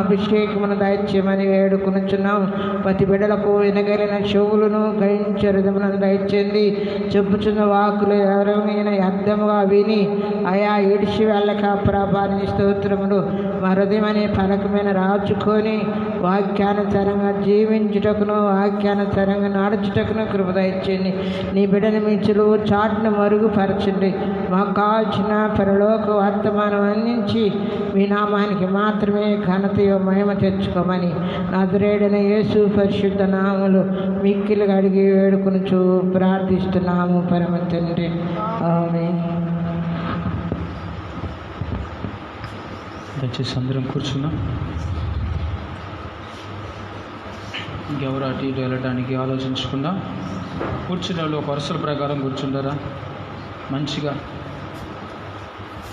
అభిషేకమును దయచేయమని వేడుకొనుచున్నాం. ప్రతి బిడ్డలకు వినగలిగిన చెవులను గ్రహించే హృదయములను దయచేయండి. చెప్పుచున్న వాకులు ఎవరైనా అర్థముగా విని అయా ఇడిచి వెళ్ళక ప్రభాని స్తోత్రములు మా హృదయం అనే ఫలకమైన రాచుకొని వాక్యానుసారంగా జీవించుటకును వాక్యానుసారంగా నడుచుటకును కృప దయచేయండి. నీ బిడ్డని మీ చెలువు చాటును మరుగుపరచండి. మాకు కావాల్సిన పరలోక వర్తమానం అందించి మీ నామానికి మాత్రమే ఘనతయో మహిమ తెచ్చుకోమని నజరేయుడైన యేసు పరిశుద్ధ నామములు మిక్కిలిగా అడిగి వేడుకొనుచు ప్రార్థిస్తున్నాము పరమ తండ్రి. ఆమేన్. దయచేసి అందరం కూర్చున్నాం. ఇంకెవరు అటు ఇటు వెళ్ళడానికి ఆలోచించకుండా కూర్చున్న వాళ్ళు ఒక వరుసల ప్రకారం కూర్చుంటారా? మంచిగా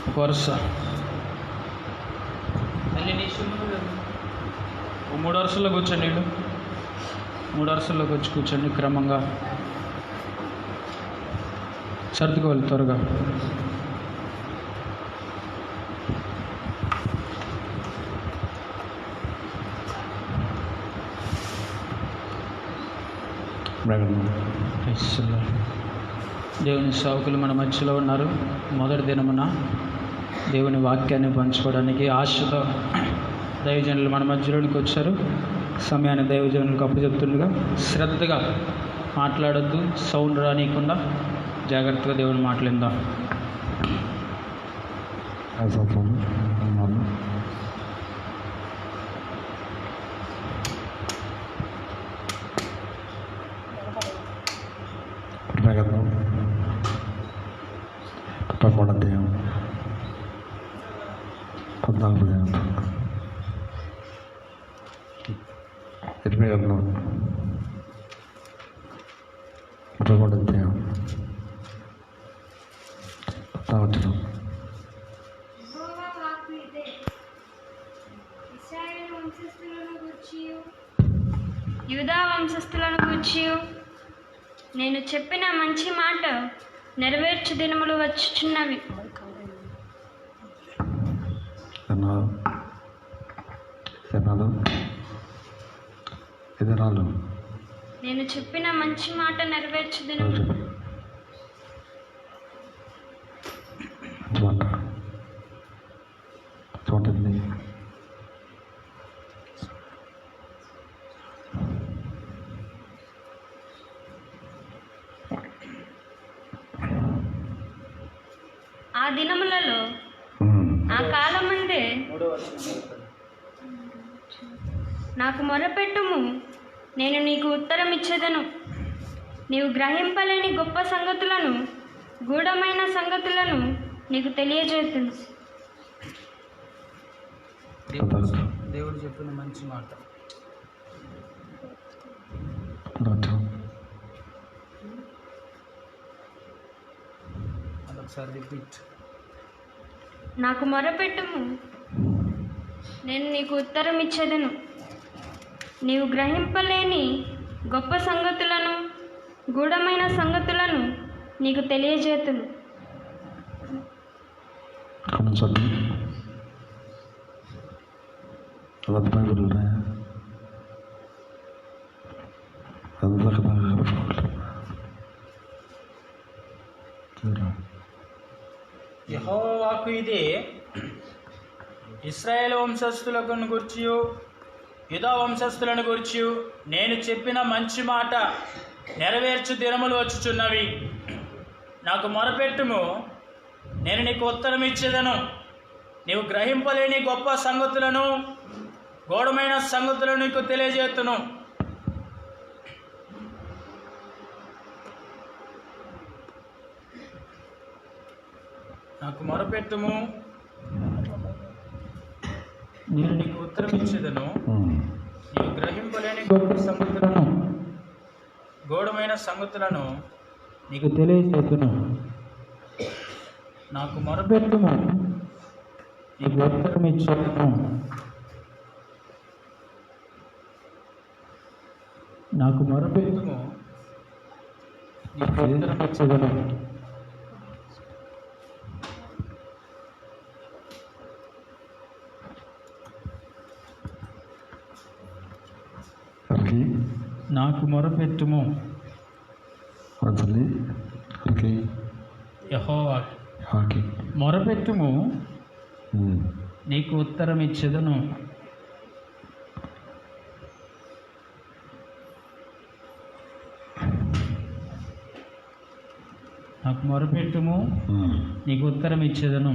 ఒక వరుస మూడు వరుసల్లో కూర్చోండి. వీళ్ళు మూడు వరుసల్లోకి వచ్చి కూర్చోండి. క్రమంగా సర్దుకోవాలి త్వరగా. దేవుని సేవకులు మన మధ్యలో ఉన్నారు. మొదటి దినమున దేవుని వాక్యాన్ని పంచుకోవడానికి ఆశతో దైవజనులు మన మధ్యలోనికి వచ్చారు. సమయాన్ని దైవజనులకు అప్పచెప్తుండగా శ్రద్ధగా మాట్లాడొద్దు, సౌండ్ రానియకుండా జాగ్రత్తగా దేవుని మాట్లాడిందాం. పదమూడవ 14 21 23 14 యూదా వంశస్థులను గూర్చి నేను చెప్పిన మంచి మాట నెరవేర్చు దినములు వచ్చుచున్నవి. నేను చెప్పిన మంచి మాట నెరవేర్చు దినములు. ఆ దినములలో ఆ కాలమందే నాకు మొరపెట్టుము, నేను నీకు ఉత్తరం ఇచ్చేదను. నీవు గ్రహింపలేని గొప్ప సంగతులను, గూఢమైన సంగతులను నీకు తెలియజేతును. దేవుడు చెప్పిన మంచి మాట. అదొకసారి రిపీట్. నాకు మొరపెట్టుము, నేను నీకు ఉత్తరం ఇచ్చేదను. నీవు గ్రహింపలేని గొప్ప సంగతులను, గూఢమైన సంగతులను నీకు తెలియజేతును. యెహోవా వాక్కు ఇదే, ఇశ్రాయేలు వంశస్థులను గూర్చి యూదా వంశస్థులను గూర్చి నేను చెప్పిన మంచి మాట నెరవేర్చు దినములు వచ్చుచున్నవి. నాకు మొరపెట్టుము, నేను నీకు ఉత్తరం ఇచ్చేదను. నీవు గ్రహింపలేని గొప్ప సంగతులను, గూఢమైన సంగతులను నీకు తెలియజేతును. నాకు మొరపెట్టుము, నేను నీకు ఉత్తరం ఇచ్చేదను. నీవు గ్రహింపలేని గొప్ప సంగతులను, గూఢమైన సంగతులను నీకు తెలియజేతును. నాకు మొరపెట్టుము, నీకు ఉత్తరం ఇచ్చేదను. నాకు మొరపెట్టుము, నీకు ఉత్తరం ఇచ్చేదను. ఎవరికి నాకు మొరపెట్టుము. తల్లి ఎవరికి యెహోవా వాకి మొరపెట్టుము, నీకు ఉత్తరం ఇచ్చేదను. నాకు మొరపెట్టుము, నీకు ఉత్తరం ఇచ్చేదను.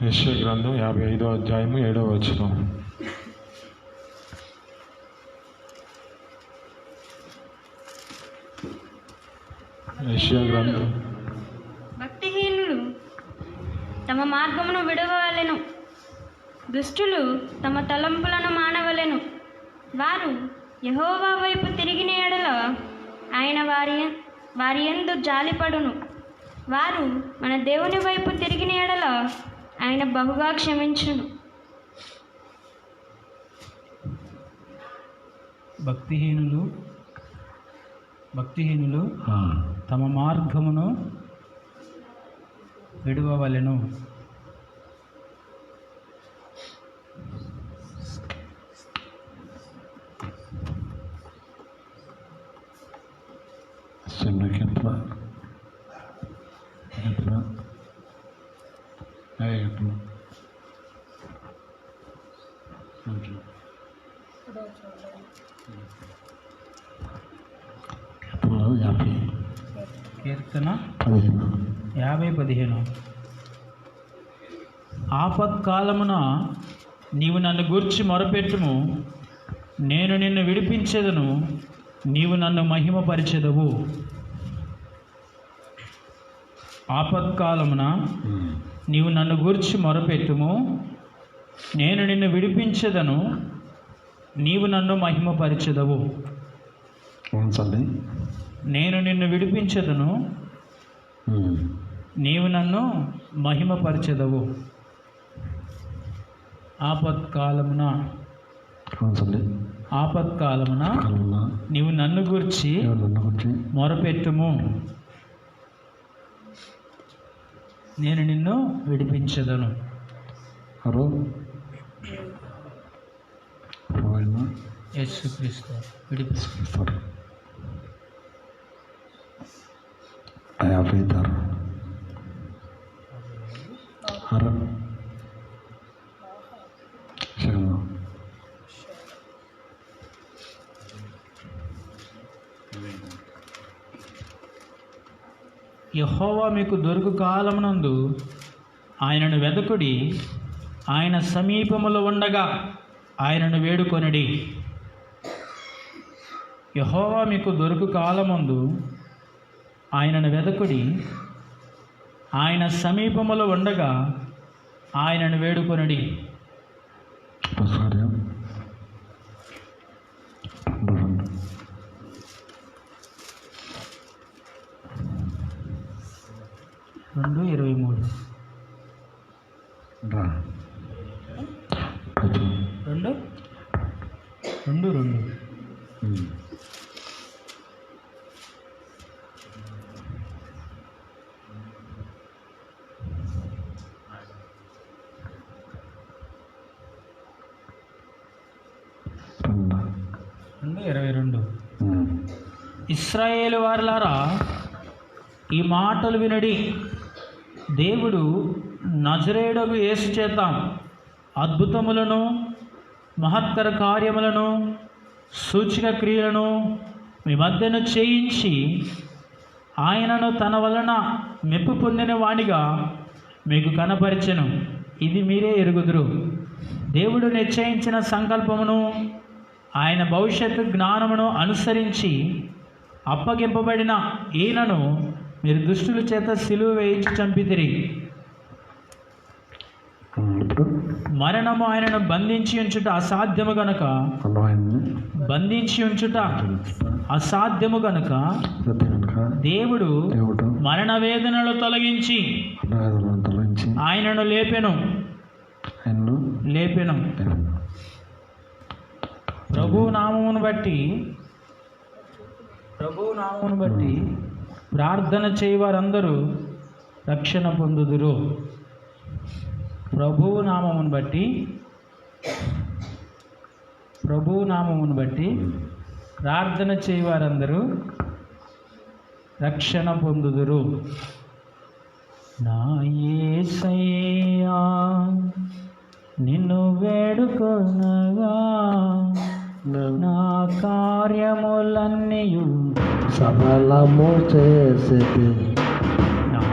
యెషయా గ్రంథం 55వ అధ్యాయము 7వ వచనం. యెషయా గ్రంథం. భక్తిహీనులు తమ మార్గమును విడవవలెను, దుష్టులు తమ తలంపులను మానవలెను. వారు యెహోవా వైపు తిరిగిన ఎడల ఆయన వారి యందు జాలిపడును. వారు మన దేవుని వైపు తిరిగిన ఎడల ఆయన బహుగా క్షమించును. భక్తిహీనులు తమ మార్గమును విడువవలెను. కీర్తన 50:15. ఆపత్కాలమున నీవు నన్ను గూర్చి మొరపెట్టుము, నేను నిన్ను విడిపించెదను, నీవు నన్ను మహిమపరిచెదవు. ఆపత్కాలమున నీవు నన్ను గూర్చి మొరపెట్టుము, నేను నిన్ను విడిపించెదను, నీవు నన్ను మహిమపరిచెదవు. నేను నిన్ను విడిపించెదను, నీవు నన్ను మహిమపరిచెదవు. ఆపత్కాలమున నీవు నన్ను గూర్చి మొరపెట్టుము, నేను నిన్ను విడిపించెదను. యేసుక్రీస్తు విడిపిస్తారు. 56 యెహోవా మీకు దొరుకు కాలమునందు ఆయనను వెదకుడి, ఆయన సమీపములో ఉండగా ఆయనను వేడుకొనుడి. యెహోవా మీకు దొరుకు కాలమందు ఆయనను వెదకుడి, ఆయన సమీపములో ఉండగా ఆయనను వేడుకొనుడి. రెండు 23 2 22. ఇశ్రాయేలు వారలారా, ఈ మాటలు వినడి. దేవుడు నజరేయుడగు యేసు చేత అద్భుతములను, మహత్తర కార్యములను, సూచక క్రియలను మీ మధ్యను చేయించి ఆయనను తన వలన మెప్పు పొందిన వానిగా మీకు కనపరిచెను. ఇది మీరే ఎరుగుదురు. దేవుడు నిశ్చయించిన సంకల్పమును, ఆయన భవిష్యత్తు జ్ఞానమును అనుసరించి అప్పగింపబడిన ఈయనను మీరు దుష్టుల చేత సిలువ వేయించి చంపితిరి. మరణము ఆయనను బంధించి ఉంచుట అసాధ్యము గనుక దేవుడు మరణ వేదనలు తొలగించి ఆయనను లేపెను. ప్రభువు నామమును బట్టి ప్రార్థన చేయవారందరూ రక్షణ పొందుదురు. ప్రభువు నామమును బట్టి ప్రార్థన చేయవారందరూ రక్షణ పొందుదురు. నా యేసయ్యా నిన్ను వేడుకొనగా నా కార్యములన్నీయు సఫలము చేసేది. నా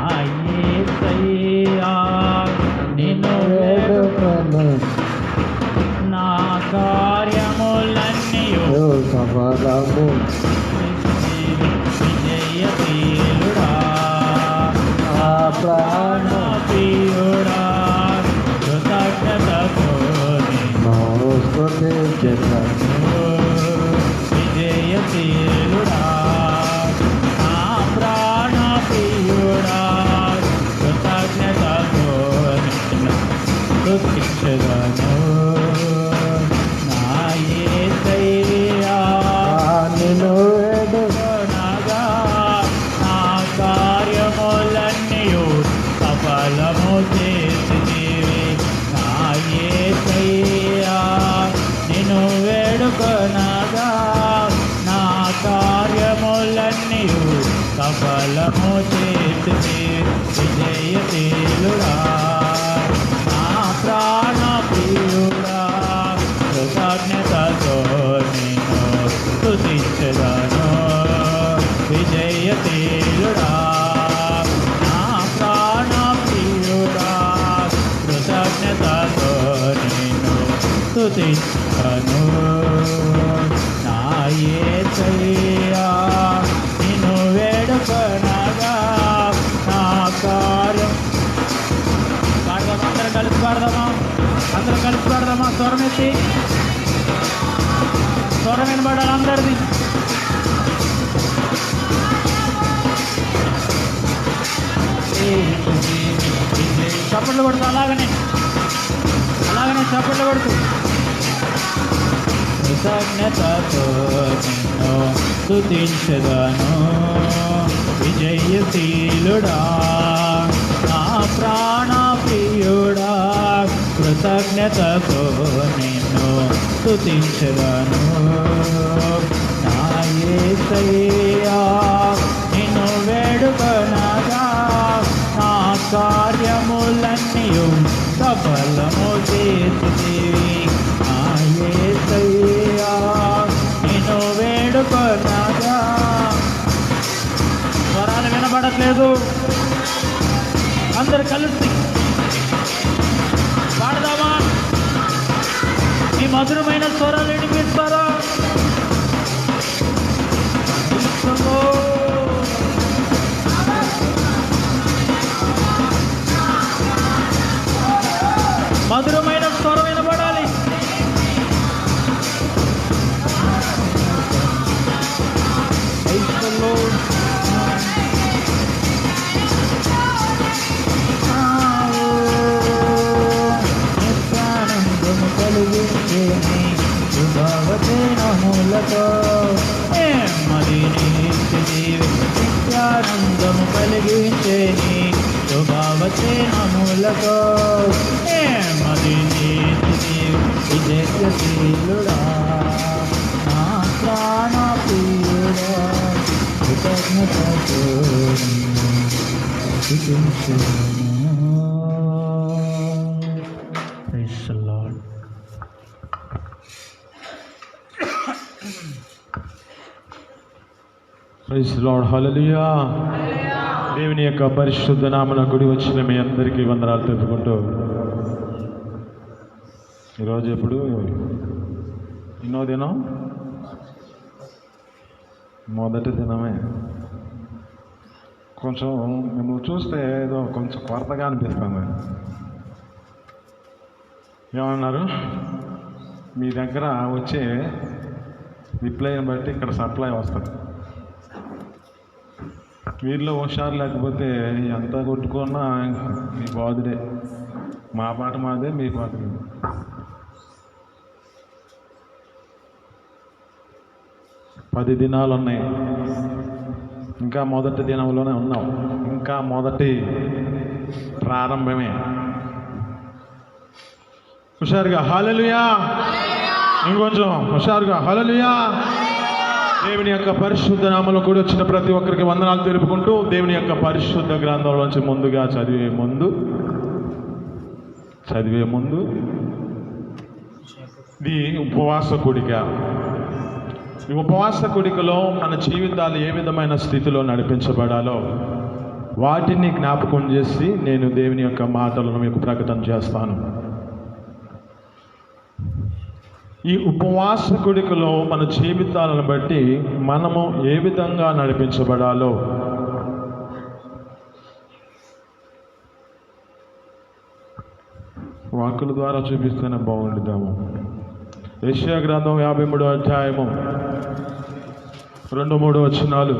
యేసయ్యా నిన్ను వేడుకొనగా నా కార్యములన్నీయు సఫలము విజయశీలుడా ప్రాణప్రియుడా కృతజ్ఞతతో విజయశీలుడా నా ప్రాణప్రియుడా కృతజ్ఞతతో స్తుతించెదను. నా యేసయ్యా నిన్ను వేడుకొనగా నా కార్యములన్నీయు సఫలము చేసితివి. నా యేసయ్యా నిన్ను వేడుకొనగా నా కార్యములన్నీయు సఫలము చేసితివి. విజయశీలుడా నా ప్రాణప్రియుడా కృతజ్ఞతతో నిన్ను స్తుతించెదను. విజయశీలుడా నా ప్రాణప్రియుడా కృతజ్ఞతతో నిన్ను స్తుతించెదను. నా యేసయ్యా నిన్ను వేడుకొనగా నా కార్యం పాడదామా? అందరం కలిసి పాడదామా? స్వరం ఎత్తి స్వరం వినబడాలి అందరిది. చప్పట్లు కొడుతూ అలాగనే చప్పట్లు కొడుతూ కృతజ్ఞతతో నిన్ను స్తుతించెదను. విజయశీలుడా నా ప్రాణప్రియుడా కృతజ్ఞతతో నిన్ను స్తుతించెదను. నా యేసయ్యా నిన్ను వేడుకొనగా నా కార్యములన్నీయు సఫలము చేసితివి. నా యేసయ్యా నిన్ను వేడుకొనగా స్వరాలు వినబడట్లేదు. అందరు కలిసి పాడదామా? ఈ మధురమైన స్వరాలు వినిపిస్తారా? మధురమైన స్వరం వినబడాలి. నిత్యానందము కలిగించేని శుభవచనములతో నిత్యానందము కలిగించేని శుభవచనములతో విజయశీలుడా నా ప్రాణప్రియుడా కృతజ్ఞతతో Praise the Lord. Praise Lord. హల్లెలూయా. దేవుని యొక్క పరిశుద్ధ నామమున గుడి వచ్చిన మీ అందరికీ వందనాలు తెలుపుకుంటూ, ఈరోజు ఎప్పుడు ఎన్నో దినం? మొదటి దినమే. కొంచెం మిమ్మల్ని చూస్తే ఏదో కొంచెం కొరతగా అనిపిస్తుంది. ఏమన్నారు? మీ దగ్గర వచ్చే రిప్లైని బట్టి ఇక్కడ సప్లై వస్తుంది. వీరిలో హుషారు లేకపోతే ఎంత కొట్టుకున్నా మీ బాధుడే. మా పాట మాదే, మీ పాట మీదే. పది దినాలు ఉన్నాయి. ఇంకా మొదటి దినంలోనే ఉన్నాం. ఇంకా మొదటి ప్రారంభమే. హుషారుగా హల్లెలూయా. ఇంకొంచెం హుషారుగా హల్లెలూయా. దేవుని యొక్క పరిశుద్ధ నామములో కూడా వచ్చిన ప్రతి ఒక్కరికి వందనాలు తెలుపుకుంటూ దేవుని యొక్క పరిశుద్ధ గ్రంథంలోంచి ముందుగా చదివే ముందు ఇది ఉపవాస కూడిక. ఈ ఉపవాస కూడికలో మన జీవితాలు ఏ విధమైన స్థితిలో నడిపించబడాలో వాటిని జ్ఞాపకం చేసి నేను దేవుని యొక్క మాటలను మీకు ప్రకటన చేస్తాను. ఈ ఉపవాస కూడికలో మన జీవితాలను బట్టి మనము ఏ విధంగా నడిపించబడాలో వాక్కుల ద్వారా చూపిస్తేనే బాగుండుదాము. యెషయా గ్రంథం 53వ అధ్యాయము 2-3 వచనాలు.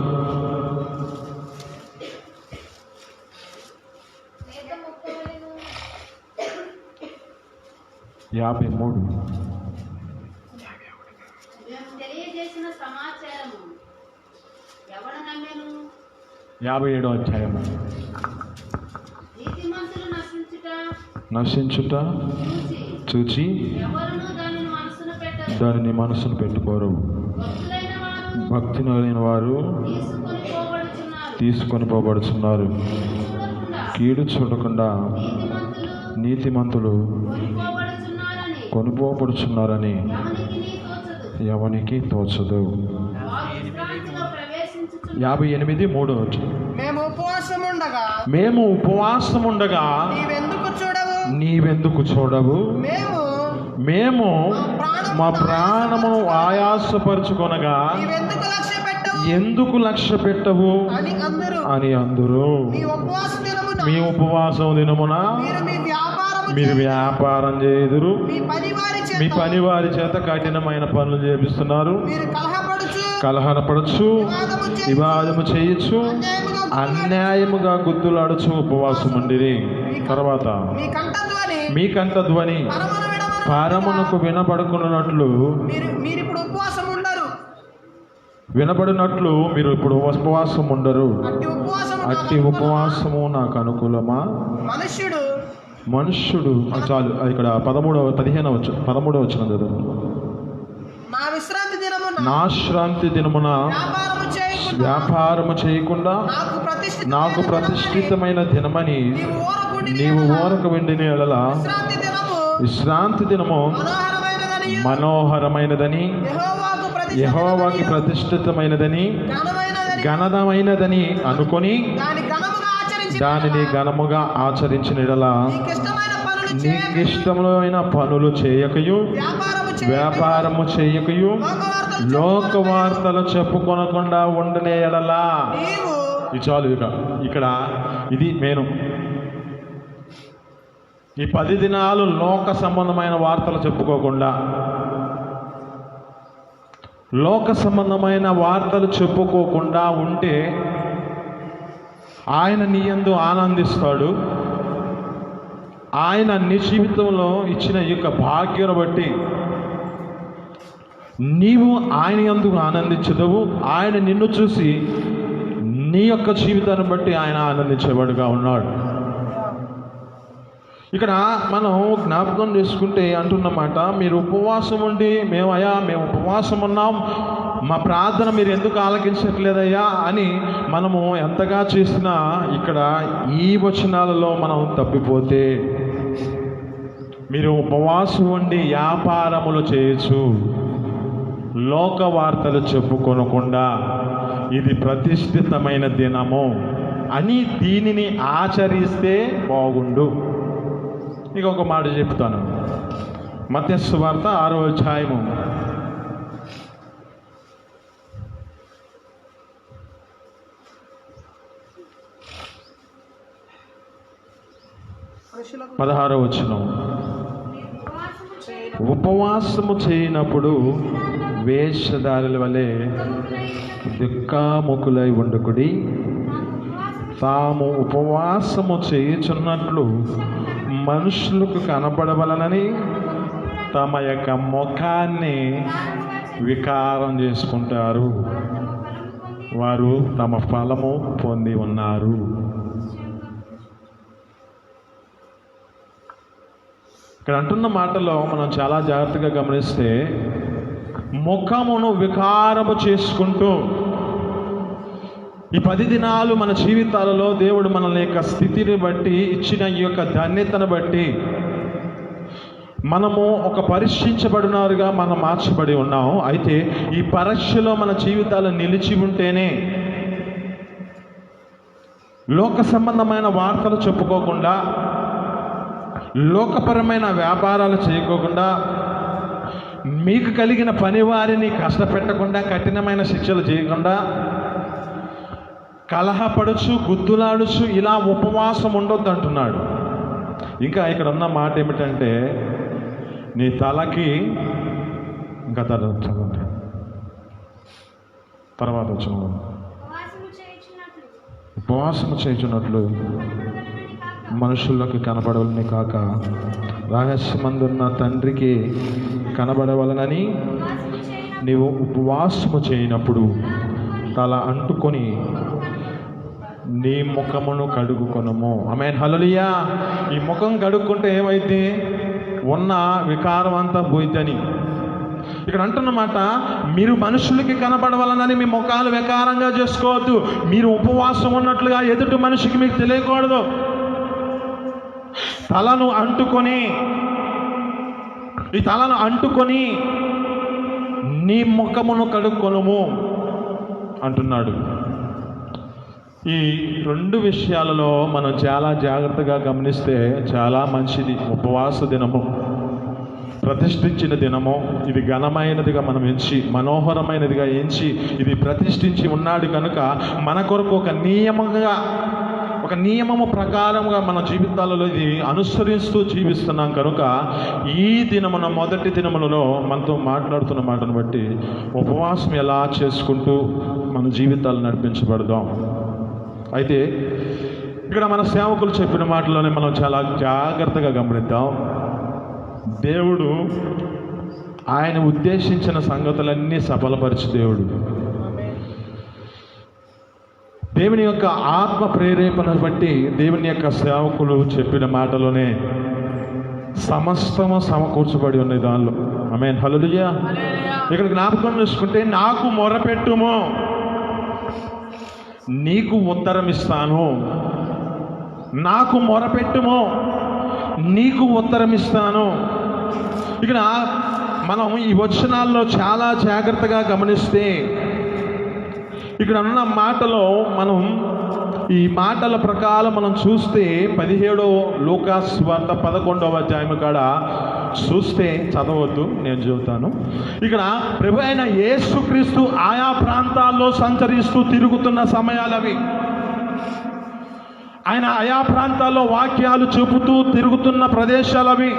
తెలియజేసిన సమాచారము ఎవడు నమ్మెను? 57వ అధ్యాయము. నీతిమంతులు నశించుట చూచి ఎవరునూ దానిని మనసును పెట్టుకోరు. భక్తి లేని వారు తీసుకొని పోబడుచున్నారు. కీడు చూడకుండా నీతిమంతులు కొనిపోబడుచున్నారని ఎవనికి తోచదు. 58:3. మేము ఉపవాసముండగా నీవెందుకు చూడవు? మేము మా ప్రాణమును ఆయాసపరుచుకొనగా ఎందుకు లక్ష్య పెట్టవు అని అందరూ. మీ ఉపవాసం దినమున మీరు వ్యాపారం చేయుదురు, మీ పని వారి చేత కఠినమైన పనులు చేపిస్తున్నారు, కలహపడచ్చు, వివాదము చేయొచ్చు, అన్యాయముగా గుద్దులాడుచు ఉపవాసం ఉండిరి. తర్వాత మీ కంట ధ్వని పరమునకు వినపడుకున్నట్లు మీరు ఇప్పుడు ఉపవాసం ఉండరు. అట్టి ఉపవాసము నాకు అనుకూలమా? మనుష్యుడు చాలు. ఇక్కడ 13వ వచనం చదువు. నా విశ్రాంతి దినమున వ్యాపారము చేయకుండా నాకు ప్రతిష్ఠితమైన దినమని నీవు ఓరక వెండిన ఎడల విశ్రాంతి దినము మనోహరమైనదని, యెహోవాకి ప్రతిష్ఠితమైనదని, ఘనమైనదని అనుకొని దానిని ఘనముగా ఆచరించిన ఎడల నీకిష్టమైన పనులు చేయకయు వ్యాపారము చేయకయు లోక వార్తలు చెప్పుకొనకుండా ఉండనే ఎడలా. ఇది చాలు. ఇక్కడ ఇది నేను ఈ 10 దినాలు లోక సంబంధమైన వార్తలు చెప్పుకోకుండా, లోక సంబంధమైన వార్తలు చెప్పుకోకుండా ఉంటే ఆయన నీ యందు ఆనందిస్తాడు. ఆయన నీ జీవితంలో ఇచ్చిన ఈ యొక్క భాగ్యను బట్టి నీవు ఆయన యందు ఆనందించదవు. ఆయన నిన్ను చూసి నీ యొక్క జీవితాన్ని బట్టి ఆయన ఆనందించేవాడుగా ఉన్నాడు. ఇక్కడ మనం జ్ఞాపకం చేసుకుంటే అంటున్నమాట, మీరు ఉపవాసం ఉండి మేము ఉపవాసం ఉన్నాం, మా ప్రార్థన మీరు ఎందుకు ఆలకించట్లేదయ్యా అని మనము ఎంతగా చేసినా ఇక్కడ ఈ వచనాలలో మనం తప్పిపోతే, మీరు ఉపవాసం ఉండి వ్యాపారములు చేయొచ్చు, లోక వార్తలు చెప్పుకొనకుండా ఇది ప్రతిష్ఠితమైన దినము అని దీనిని ఆచరిస్తే బాగుండు. ఇక ఒక మాట చెప్తాను. మత్తయి సువార్త 6వ అధ్యాయము 16వ వచనం. ఉపవాసము చేయనప్పుడు వేషధారుల వలె దుఃఖముఖులై ఉండుకుడి, తాము ఉపవాసము చేయుచున్నట్లు మనుషులకు కనపడవలనని తమ యొక్క ముఖాన్ని వికారం చేసుకుంటారు. వారు తమ ఫలము పొంది ఉన్నారు. ఇక్కడ అంటున్న మాటలో మనం చాలా జాగ్రత్తగా గమనిస్తే, ముఖమును వికారము చేసుకుంటూ ఈ 10 దినాలు మన జీవితాలలో దేవుడు మనల్ని యొక్క స్థితిని బట్టి, ఇచ్చిన ఈ యొక్క ధన్యతను బట్టి మనము ఒక పరీక్షించబడినారుగా మనం మార్చబడి ఉన్నాము. అయితే ఈ పరీక్షలో మన జీవితాలు నిలిచి ఉంటేనే, లోక సంబంధమైన వార్తలు చెప్పుకోకుండా, లోకపరమైన వ్యాపారాలు చేయకోకుండా, మీకు కలిగిన పనివారిని కష్టపెట్టకుండా, కఠినమైన శిక్షలు చేయకుండా, కలహపడుచు గుద్దులాడుచు ఇలా ఉపవాసం ఉండొద్దు అంటున్నాడు. ఇంకా ఇక్కడ ఉన్న మాట ఏమిటంటే, నీ తలకి ఇంకా చదవండి, తర్వాత వచ్చిన ఉపవాసము చేయుచున్నట్లు మనుషులకు కనబడవలని కాక రహస్యమందున్న తండ్రికి కనబడవలనని నీవు ఉపవాసము చేయనప్పుడు తల అంటుకొని నీ ముఖమును కడుగుకొనము. ఆమేన్, హల్లెలూయా. ఈ ముఖం కడుక్కుంటే ఏమైతే ఉన్న వికారం అంతా పోయిద్దని ఇక్కడ అంటున్నమాట. మీరు మనుషులకి కనబడవలనని మీ ముఖాలు వికారంగా చేసుకోవద్దు. మీరు ఉపవాసం ఉన్నట్లుగా ఎదుటి మనిషికి మీకు తెలియకూడదు. తలను అంటుకొని, ఈ తలను అంటుకొని నీ ముఖమును కడుక్కొనుము అంటున్నాడు. ఈ 2 విషయాలలో మనం చాలా జాగ్రత్తగా గమనిస్తే చాలా మంచిది. ఉపవాస దినము ప్రతిష్ఠించిన దినము, ఇది ఘనమైనదిగా మనం ఎంచి, మనోహరమైనదిగా ఎంచి ఇది ప్రతిష్ఠించి ఉన్నాడు కనుక మన కొరకు ఒక నియమము ప్రకారంగా మన జీవితాలలో ఇది అనుసరిస్తూ జీవిస్తున్నాం కనుక ఈ దినమున, మొదటి దినములలో మనతో మాట్లాడుతున్న మాటను బట్టి ఉపవాసం ఎలా చేసుకుంటూ మన జీవితాలు నడిపించబడదాం. అయితే ఇక్కడ మన సేవకులు చెప్పిన మాటలోనే మనం చాలా జాగ్రత్తగా గమనిద్దాం. దేవుడు ఆయన ఉద్దేశించిన సంగతులన్నీ సఫలపరిచే దేవుడు. దేవుని యొక్క ఆత్మ ప్రేరేపణ బట్టి దేవుని యొక్క సేవకులు చెప్పిన మాటలోనే సమస్తము సమకూర్చబడి ఉన్నాయి దానిలో. ఆమేన్, హల్లెలూయా. ఇక్కడ జ్ఞాపకం చేసుకుంటే, నాకు మొరపెట్టుము నీకు ఉత్తరం ఇస్తాను, నాకు మొరపెట్టుము నీకు ఉత్తరం ఇస్తాను. ఇక్కడ మనం ఈ వచనాల్లో చాలా జాగ్రత్తగా గమనిస్తే, ఇక్కడ ఉన్న మాటలో మనం ఈ మాటల ప్రకారం మనం చూస్తే 17వ లూకాసు వార్త 11వ అధ్యాయం కాడ చూస్తే, చదవద్దు నేను చెబుతాను. ఇక్కడ ప్రభు అయిన యేసుక్రీస్తు ఆయా ప్రాంతాల్లో సంచరిస్తూ తిరుగుతున్న సమయాలు అవి. ఆయన ఆయా ప్రాంతాల్లో వాక్యాలు చెబుతూ తిరుగుతున్న ప్రదేశాలు అవి.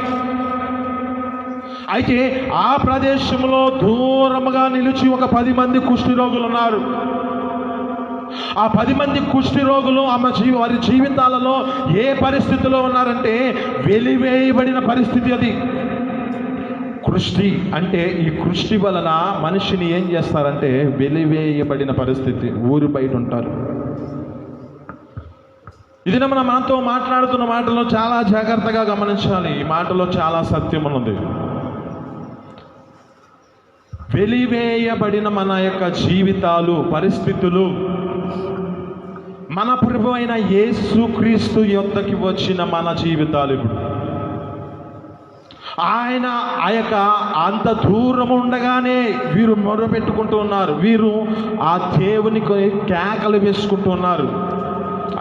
అయితే ఆ ప్రదేశంలో దూరముగా నిలిచి ఒక 10 మంది కుష్టి రోగులు ఉన్నారు. ఆ 10 మంది కుష్టి రోగులు వారి జీవితాలలో ఏ పరిస్థితిలో ఉన్నారంటే, వెలివేయబడిన పరిస్థితి అది. కృష్టి అంటే, ఈ కృష్టి వలన మనిషిని ఏం చేస్తారంటే వెలివేయబడిన పరిస్థితి, ఊరు బయట ఉంటారు. ఇది మనతో మాట్లాడుతున్న మాటలో చాలా జాగ్రత్తగా గమనించాలి. ఈ మాటలో చాలా సత్యం ఉన్నది. వెలివేయబడిన మన యొక్క జీవితాలు, పరిస్థితులు మన ప్రభు అయిన యేసుక్రీస్తు యొద్దకి వచ్చిన మన జీవితాలు ఇప్పుడు ఆయన ఆ యొక్క అంత దూరం ఉండగానే వీరు మొరపెట్టుకుంటూ ఉన్నారు. వీరు ఆ దేవునికి కేకలు వేసుకుంటూ ఉన్నారు,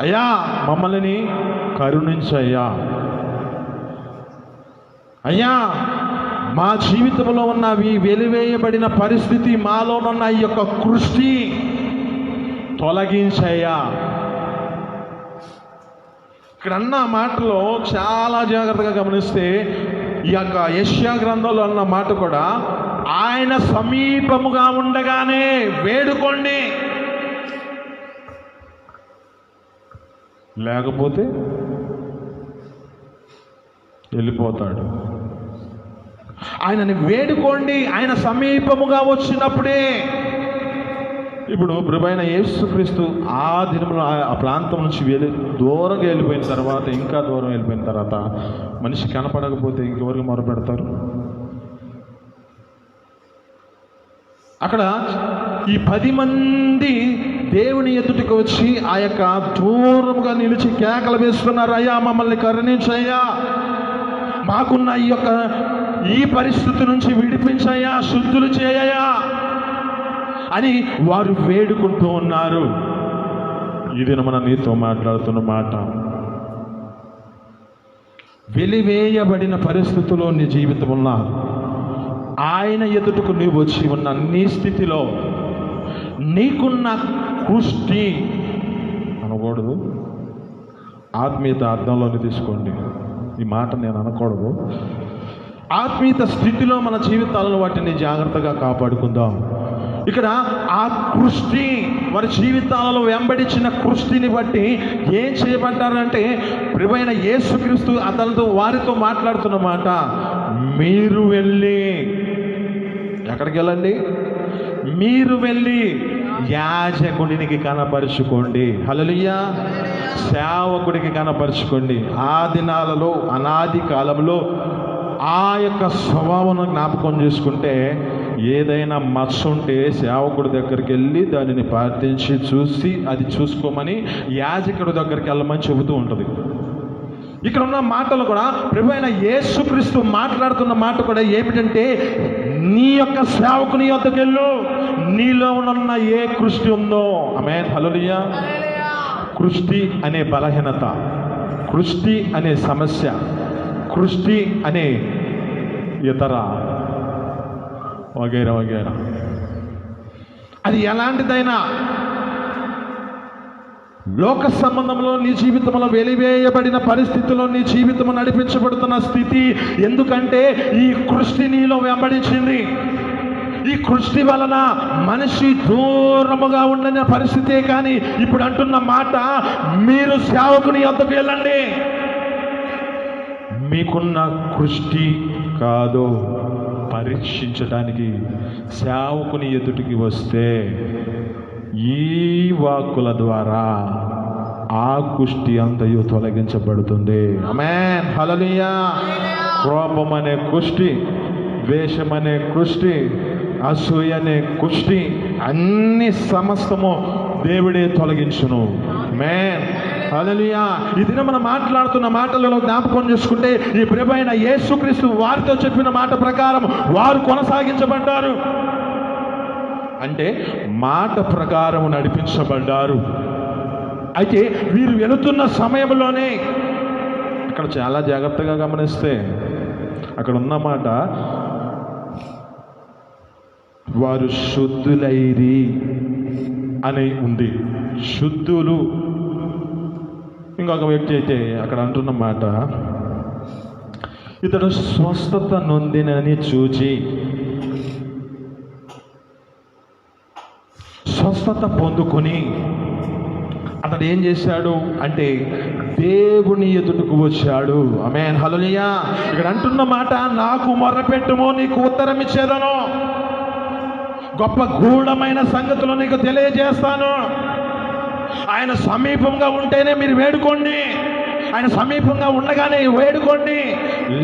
అయ్యా మమ్మల్ని కరుణించయ్యా, అయ్యా మా జీవితంలో ఉన్న ఈ వెలివేయబడిన పరిస్థితి, మాలోనున్న ఈ యొక్క కృష్టి తొలగించయ్యా. ఇక్కడ అన్న మాటలో చాలా జాగ్రత్తగా గమనిస్తే, ఈ యొక్క యెషయా గ్రంథంలో అన్న మాట కూడా, ఆయన సమీపముగా ఉండగానే వేడుకోండి, లేకపోతే వెళ్ళిపోతాడు. ఆయనని వేడుకోండి, ఆయన సమీపముగా వచ్చినప్పుడే ఇప్పుడు ప్రభువైన యేసుక్రీస్తు ఆ దినంలో ఆ ప్రాంతం నుంచి దూరంగా వెళ్ళిపోయిన తర్వాత, ఇంకా దూరం వెళ్ళిపోయిన తర్వాత మనిషి కనపడకపోతే ఇంకెవరికి మొరపెడతారు? అక్కడ ఈ 10 మంది దేవుని ఎదుటికి వచ్చి ఆ యొక్క దూరముగా నిలిచి కేకలు వేస్తున్నారు, అయ్యా మమ్మల్ని కరుణించయ్యా, మాకున్న ఈ పరిస్థితి నుంచి విడిపించయ్యా, శుద్ధులు చేయయ్యా అని వారు వేడుకుంటూ ఉన్నారు. ఇది మన నీతో మాట్లాడుతున్న మాట. వెలివేయబడిన పరిస్థితుల్లో నీ జీవితం ఉన్నా, ఆయన ఎదుటకు నీవు వచ్చి ఉన్న నీ స్థితిలో నీకున్న కుష్టి అనకూడదు, ఆత్మీయత అర్థంలోకి తీసుకోండి. ఈ మాట నేను అనకూడదు. ఆత్మీయత స్థితిలో మన జీవితాలను వాటిని జాగ్రత్తగా కాపాడుకుందాం. ఇక్కడ ఆ కృష్టి వారి జీవితాలలో వెంబడించిన కృష్టిని బట్టి ఏం చేయబడ్డారంటే, ప్రభువైన యేసుక్రీస్తు అతనితో వారితో మాట్లాడుతున్న మాట, మీరు వెళ్ళి ఎక్కడికి వెళ్ళండి? మీరు వెళ్ళి యాజకుడికి కనపరుచుకోండి. హల్లెలూయా. సేవకుడికి కనపరుచుకోండి. ఆ దినాలలో, అనాది కాలంలో ఆ యొక్క స్వభావం జ్ఞాపకం చేసుకుంటే, ఏదైనా మచ్చ ఉంటే సేవకుడి దగ్గరికి వెళ్ళి దానిని ప్రార్థించి చూసి అది చూసుకోమని యాజకుడి దగ్గరికి వెళ్ళమని చెబుతూ ఉంటుంది. ఇక్కడ ఉన్న మాటలు కూడా ప్రభువైన యేసుక్రీస్తు మాట్లాడుతున్న మాట కూడా ఏమిటంటే, నీ యొక్క సేవకుని యొద్దకు వెళ్ళు, నీలో ఉన్న ఏ కృష్టి ఉందో. ఆమేన్, హల్లెలూయా. కృష్టి అనే బలహీనత, కృష్టి అనే సమస్య, కృష్టి అనే ఇతర వగైరా వగైరా, అది ఎలాంటిదైనా లోక సంబంధంలో నీ జీవితంలో వెలివేయబడిన పరిస్థితుల్లో నీ జీవితం నడిపించబడుతున్న స్థితి. ఎందుకంటే ఈ కృష్టి నీలో వెంబడించింది. ఈ కృష్టి వలన మనిషి దూరముగా ఉండని పరిస్థితే. కానీ ఇప్పుడు అంటున్న మాట, మీరు సేవకుని యొద్దకు వెళ్ళండి. మీకున్న కృష్టి కాదు పరీక్షించడానికి సేవకుని ఎదుటికి వస్తే ఈ వాక్కుల ద్వారా ఆ కుష్టి అంతయు తొలగించబడుతుంది. ఆమేన్, హల్లెలూయా. కోపం అనే కుష్టి, ద్వేషం అనే కుష్టి, అసూయ అనే కుష్టి, అన్ని సమస్తము దేవుడే తొలగించును. ఆమేన్, హల్లెలూయా. ఈ దినం మనం మాట్లాడుతున్న మాటలలో జ్ఞాపకం చేసుకుంటే, ఈ ప్రభువైన యేసుక్రీస్తు వారితో చెప్పిన మాట ప్రకారం వారు కొనసాగించబడ్డారు. అంటే మాట ప్రకారం నడిపించబడ్డారు. అయితే వీరు వెళుతున్న సమయంలోనే, అక్కడ చాలా జాగ్రత్తగా గమనిస్తే అక్కడ ఉన్నమాట, వారు శుద్ధులైరి అని ఉంది. శుద్ధులు. ఇంకొక వ్యక్తి అయితే అక్కడ అంటున్న మాట, ఇతడు స్వస్థత నొందినని చూచి స్వస్థత పొందుకొని అతడు ఏం చేశాడు అంటే దేవుని ఎదుటకు వచ్చాడు. ఆమేన్, హల్లెలూయా. ఇక్కడ అంటున్న మాట, నాకు మొర్రపెట్టుము నీకు ఉత్తరం ఇచ్చేదను, గొప్ప గూఢమైన సంగతులు నీకు తెలియజేస్తాను. ఆయన సమీపంగా ఉంటేనే మీరు వేడుకోండి, ఆయన సమీపంగా ఉండగానే వేడుకోండి.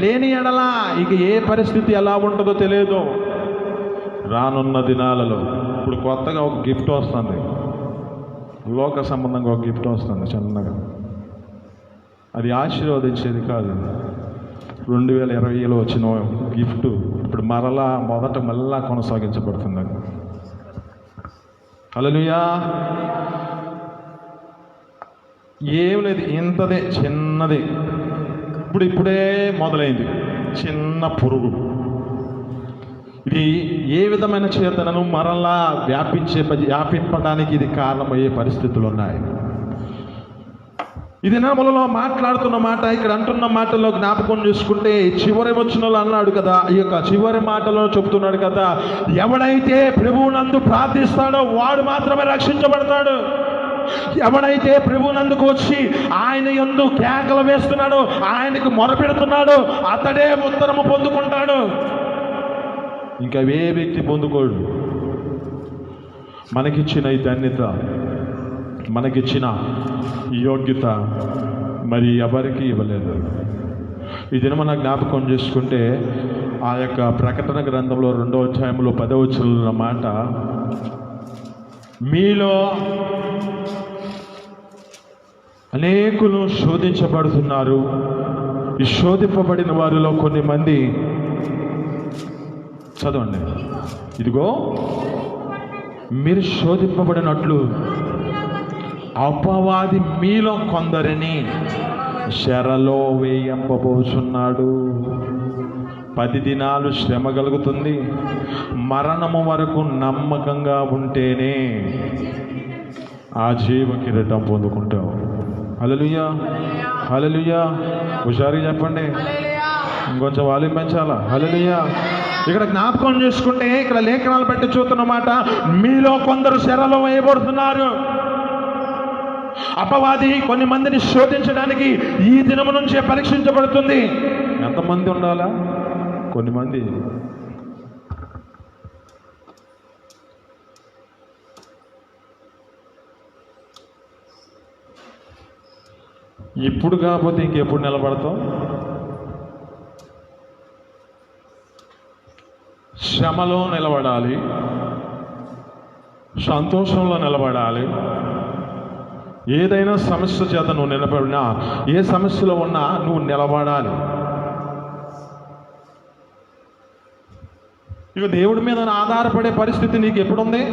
లేని ఎడల ఇక ఏ పరిస్థితి ఎలా ఉంటుందో తెలియదు. రానున్న దినాలలో ఇప్పుడు కొత్తగా ఒక గిఫ్ట్ వస్తుంది, లోక సంబంధంగా ఒక గిఫ్ట్ వస్తుంది చిన్నగా. అది ఆశీర్వదించేది కాదు. 2020లో వచ్చిన గిఫ్ట్ ఇప్పుడు మళ్ళా కొనసాగించబడుతుంది. హల్లెలూయా. ఏం లేదు, ఇంతదే, చిన్నది. ఇప్పుడే మొదలైంది చిన్న పురుగు. ఇది ఏ విధమైన చేతనను మరలా వ్యాపింపడానికి ఇది కారణమయ్యే పరిస్థితులు ఉన్నాయి. ఇది నామలలో మాట్లాడుతున్న మాట, ఇక్కడ అంటున్న మాటలో జ్ఞాపకం చేసుకుంటే చివరి వచనంలో అన్నాడు కదా, ఈ యొక్క చివరి మాటలో చెబుతున్నాడు కదా, ఎవడైతే ప్రభువునందు ప్రార్థిస్తాడో వాడు మాత్రమే రక్షించబడతాడు. ఎవడైతే ప్రభువునందుకు వచ్చి ఆయన యందు కేకలు వేస్తున్నాడో, ఆయనకు మొరపెడుతున్నాడో, అతడే ఉత్తరము పొందుకుంటాడు. ఇంకా ఏ వ్యక్తి పొందుకోడు. మనకిచ్చిన ఈ ధన్యత, మనకిచ్చిన ఈ యోగ్యత మరి ఎవరికి ఇవ్వలేదు. ఈ దినం మన జ్ఞాపకం చేసుకుంటే ఆ యొక్క ప్రకటన గ్రంథంలో 2వ అధ్యాయంలో 10వ వచనంలో మాట, మీలో అనేకులు శోధించబడుతున్నారు. ఈ శోధింపబడిన వారిలో కొన్ని మంది, చదవండి, ఇదిగో మీరు శోధింపబడినట్లు అపవాది మీలో కొందరిని శరలో వేయంపబోచున్నాడు. 10 దినాలు శ్రమ కలుగుతుంది. మరణము వరకు నమ్మకంగా ఉంటేనే ఆ జీవ కిరీటం పొందుకుంటావు. హల్లెలూయా, హల్లెలూయా. హుషారుగా చెప్పండి, ఇంకొంచెం వాల్యూమ్ పెంచాలా. హల్లెలూయా. ఇక్కడ జ్ఞాపకం చేసుకుంటే ఇక్కడ లేఖనాలు బట్టి చూస్తున్నమాట, మీలో కొందరు శరలో వేయబడుతున్నారు. అపవాది కొన్ని మందిని శోధించడానికి ఈ దినము నుంచే పరీక్షించబడుతుంది. ఎంతమంది ఉండాలా? కొన్ని మంది. ఇప్పుడు కాకపోతే ఇంకెప్పుడు నిలబడతాం? శ్రమలో నిలబడాలి, సంతోషంలో నిలబడాలి. ఏదైనా సమస్య చేత నువ్వు నిలబడినా, ఏ సమస్యలో ఉన్నా నువ్వు నిలబడాలి. ఇక దేవుడి మీద ఆధారపడే పరిస్థితి నీకు ఎప్పుడుంది?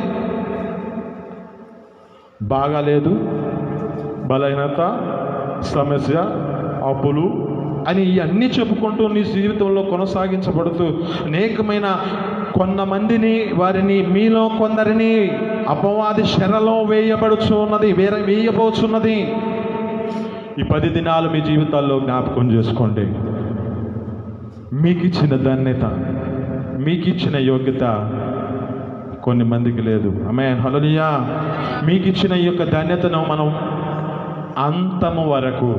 బాగాలేదు, బలహీనత, సమస్య, అప్పులు అని ఇవన్నీ చెప్పుకుంటూ నీ జీవితంలో కొనసాగించబడుతూ అనేకమైన కొంతమందిని, వారిని, మీలో కొందరిని అపవాది శరలో వేయబోచున్నది. ఈ 10 దినాలు మీ జీవితాల్లో జ్ఞాపకం చేసుకోండి. మీకు ఇచ్చిన ధన్యత, మీకు ఇచ్చిన యోగ్యత కొన్ని మందికి లేదు. ఆమేన్, హల్లెలూయా. మీకు ఇచ్చిన ఈ యొక్క ధన్యతను మనం అంతము వరకు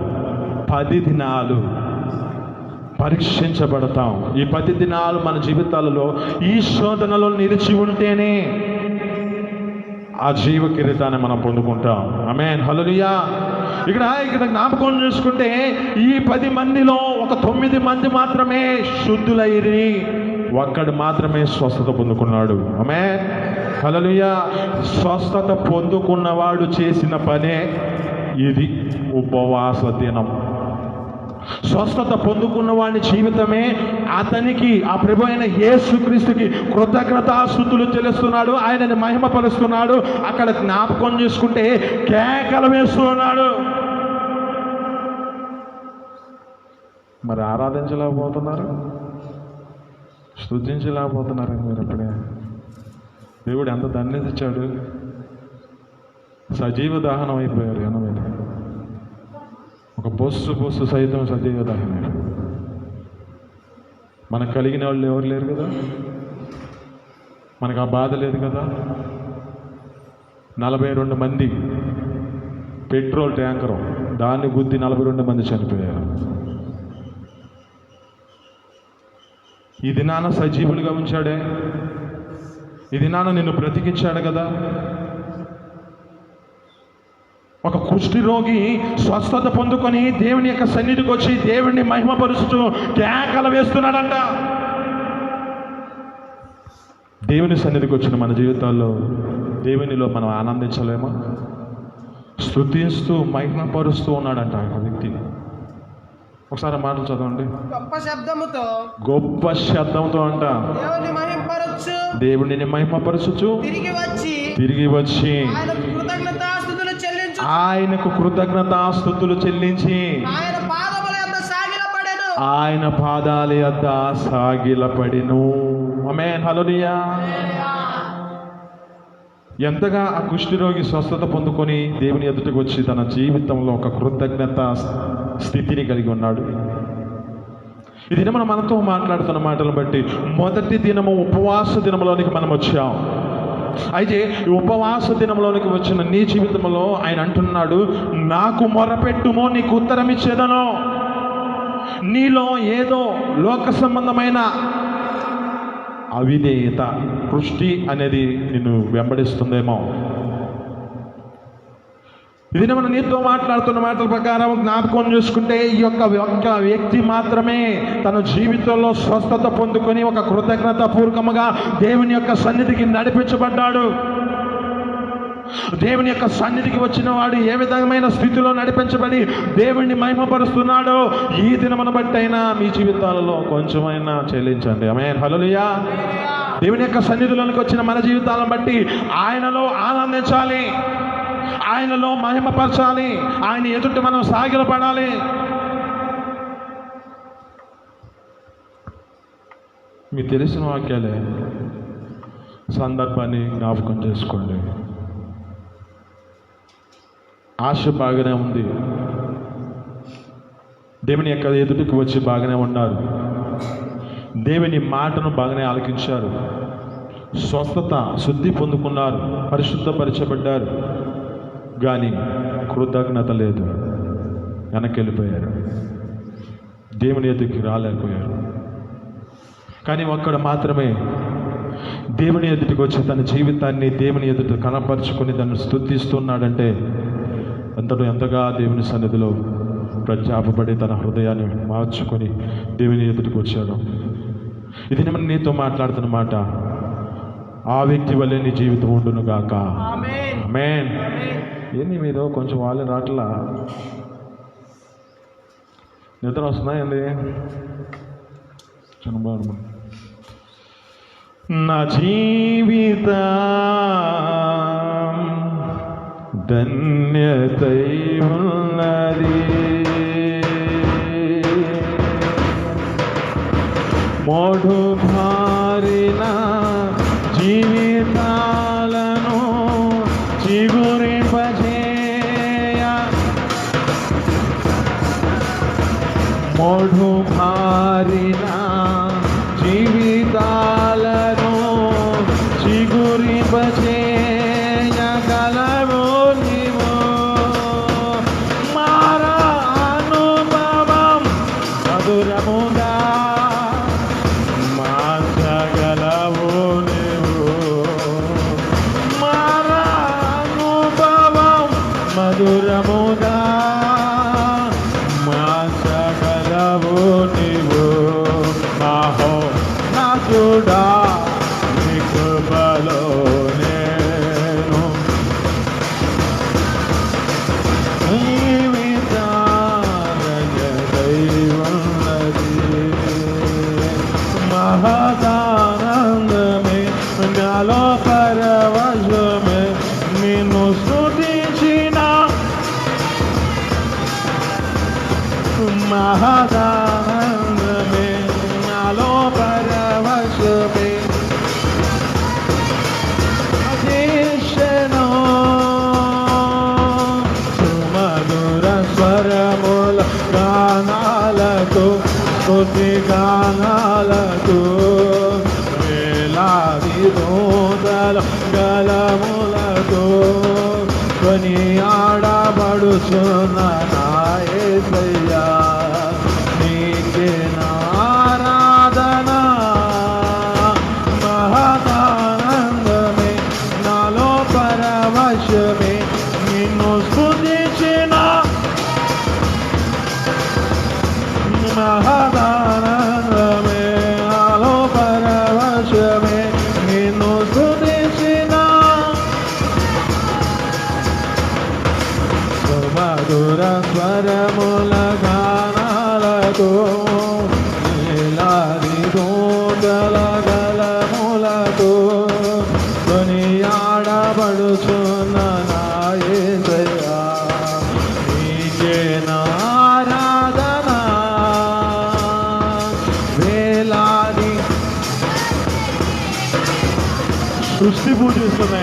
10 దినాలు పరీక్షించబడతాం. ఈ 10 దినాలు మన జీవితాలలో ఈ శోధనలో నిలిచి ఉంటేనే ఆ జీవ కిరీటాన్ని మనం పొందుకుంటాం. ఆమేన్, హల్లెలూయా. ఇక్కడ జ్ఞాపకం చేసుకుంటే ఈ 10 మందిలో ఒక 9 మంది మాత్రమే శుద్ధులైరి, ఒక్కడు మాత్రమే స్వస్థత పొందుకున్నాడు. ఆమేన్, హల్లెలూయా. స్వస్థత పొందుకున్నవాడు చేసిన పనే ఇది, ఉపవాస దినం. స్వస్థత పొందుకున్న వాడి జీవితమే అతనికి, ఆ ప్రభు అయిన యేసుక్రీస్తుకి కృతజ్ఞతాస్తుతులు చెల్లిస్తున్నాడు, ఆయనని మహిమపరుస్తున్నాడు. అక్కడ జ్ఞాపకం చేసుకుంటే కేకలు వేస్తున్నాడు. మరి ఆరాధించలేకపోతున్నారు, స్తుతించలేకపోతున్నారు. మీరు అప్పుడే దేవుడు ఎంత ధన్యత ఇచ్చాడు. సజీవ దహనం అయిపోయారు. ఎనమైన ఒక బొస్సు సైతం సజీవ దహనం. మనకు కలిగిన వాళ్ళు ఎవరు లేరు కదా, మనకు ఆ బాధ లేదు కదా. 42 మంది పెట్రోల్ ట్యాంకరు, దాన్ని గుద్ది 42 మంది చనిపోయారు. ఈ దినాన సజీవులుగా ఉంచాడే, ఈ దినాన నిన్ను బ్రతికించాడు కదా. ఒక కుష్టి రోగి స్వస్థత పొందుకొని దేవుని యొక్క సన్నిధికి వచ్చి దేవుడిని మహిమపరుస్తూ కేకలు వేస్తున్నాడంట. దేవుని సన్నిధికి వచ్చిన మన జీవితాల్లో దేవునిలో మనం ఆనందించలేమా? స్తుతిస్తూ మహిమపరుస్తూ ఉన్నాడంట ఆ వ్యక్తి. ఒకసారి మాటలు చదవండి. గొప్ప శబ్దంతో అంట దేవుడిని మహిమపరచుచు తిరిగి వచ్చి ఆయనకు కృతజ్ఞతాస్తుతులు చెల్లించి ఆయన పాదాల యొద్ద సాగిలపడెను. ఆమేన్, హల్లెలూయా. ఎంతగా ఆ కుష్ఠరోగి స్వస్థత పొందుకొని దేవుని ఎదుటికి వచ్చి తన జీవితంలో ఒక కృతజ్ఞత స్థితిని కలిగి ఉన్నాడు. ఈ దినం మనతో మాట్లాడుతున్న మాటలను బట్టి మొదటి దినము ఉపవాస దినంలోనికి మనం వచ్చాం. అయితే ఈ ఉపవాస దినంలోనికి వచ్చిన నీ జీవితంలో ఆయన అంటున్నాడు, నాకు మొరపెట్టుమో నీకు ఉత్తరం ఇచ్చేదను. నీలో ఏదో లోక సంబంధమైన అవిధేయత, కృష్టి అనేది నిన్ను వెంబడిస్తుందేమో. ఇది మనం నీతో మాట్లాడుతున్న మాటల ప్రకారం జ్ఞాపకం చేసుకుంటే ఈ ఒక్క వ్యక్తి మాత్రమే తన జీవితంలో స్వస్థత పొందుకొని ఒక కృతజ్ఞత పూర్వకముగా దేవుని యొక్క సన్నిధికి నడిపించబడ్డాడు. దేవుని యొక్క సన్నిధికి వచ్చిన వాడు ఏ విధమైన స్థితిలో నడిపించబడి దేవుణ్ణి మహిమపరుస్తున్నాడో ఈ దినమును బట్టైనా మీ జీవితాలలో కొంచెమైనా చెల్లించండి. ఆమేన్, హల్లెలూయా. దేవుని యొక్క సన్నిధిలోనికి వచ్చిన మన జీవితాలను బట్టి ఆయనలో ఆనందించాలి, ఆయనలో మహిమపరచాలి, ఆయన ఎదుట మనం సాగిలపడాలి. మీకు తెలిసిన వాక్యాలే, సందర్భాన్ని జ్ఞాపకం చేసుకోండి. ఆశ బాగానే ఉంది, దేవుని యొక్క ఎదుటికి వచ్చి బాగానే ఉన్నారు, దేవుని మాటను బాగానే ఆలకించారు, స్వస్థత శుద్ధి పొందుకున్నారు, పరిశుద్ధపరచబడ్డారు. కానీ కృతజ్ఞత లేదు, వెనక్కి వెళ్ళిపోయారు, దేవుని ఎదుటికి రాలేకపోయారు. కానీ ఒక్కడ మాత్రమే దేవుని ఎదుటికి వచ్చి తన జీవితాన్ని దేవుని ఎదుట కనపరుచుకొని దాన్ని స్తుతిస్తున్నాడంటే ఎంతగా దేవుని సన్నిధిలో ప్రత్యాపబడి తన హృదయాన్ని మార్చుకొని దేవుని ఎదుటికి వచ్చాడు. ఇది నేను నీతో మాట్లాడుతున్న మాట. ఆ వ్యక్తి వల్లే నీ జీవితం ఉండును గాక. ఆమేన్. ఏంది మీరు కొంచెం వాళ్ళే రాట్లా, నిద్ర వస్తున్నాయండి? చనబాడు. నా జీవిత ధన్యతై ఉన్నది, మోఢు భారిన జీవితాలను చిగురింపజేయ, మోఢు భారిన జీవితాలను చిగురింపజేయగలవు నీవు. మారా అనుభవం మధురముగా మార్చగలవు నీవు. మారా అనుభవం మధురముగా మార్చగలవు నీవు. నాథుడా నీ కృపలో నేను ఉన్నది, మహదానందమే నాలో పరవశమే, నిన్ను స్తుతించిన మహదానందమే నాలో పరవశమే. అదేశనో సుమధుర స్వరముల గానాలతో, స్తుతి గానాలతో, వేలాది దూతల గలములతో కొనియాడబడుచున్న నా యేసయ్యా, నీకే నా ఆరాధన. మహదానందమే నాలో పరవశమే, నిన్ను స్తుతించిన మహదానందమే నాలో పరవశమే, నిన్ను స్తుతించిన సుమధుర స్వరముల గానాలతో, వేలాది దూతల గలములతో కొనియాడబడుచున్న నా యేసయ్యా, నీకే నా ఆరాధన. వేలాది సృష్టి పూజిస్తుంది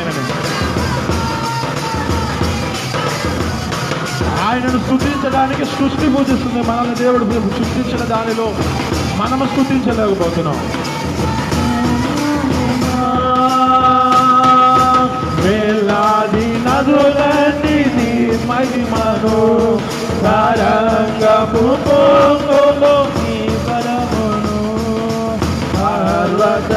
ఆయనను స్తుతించడానికి సృష్టి పూజిస్తుంది. మనల్ని దేవుడు సృష్టించిన దానిలో మనము స్తుతించలేకపోతున్నాం. వేలాది నదులన్నీ నీ మహిమను, తరంగపు పొంగులో నీ బలమును, పర్వత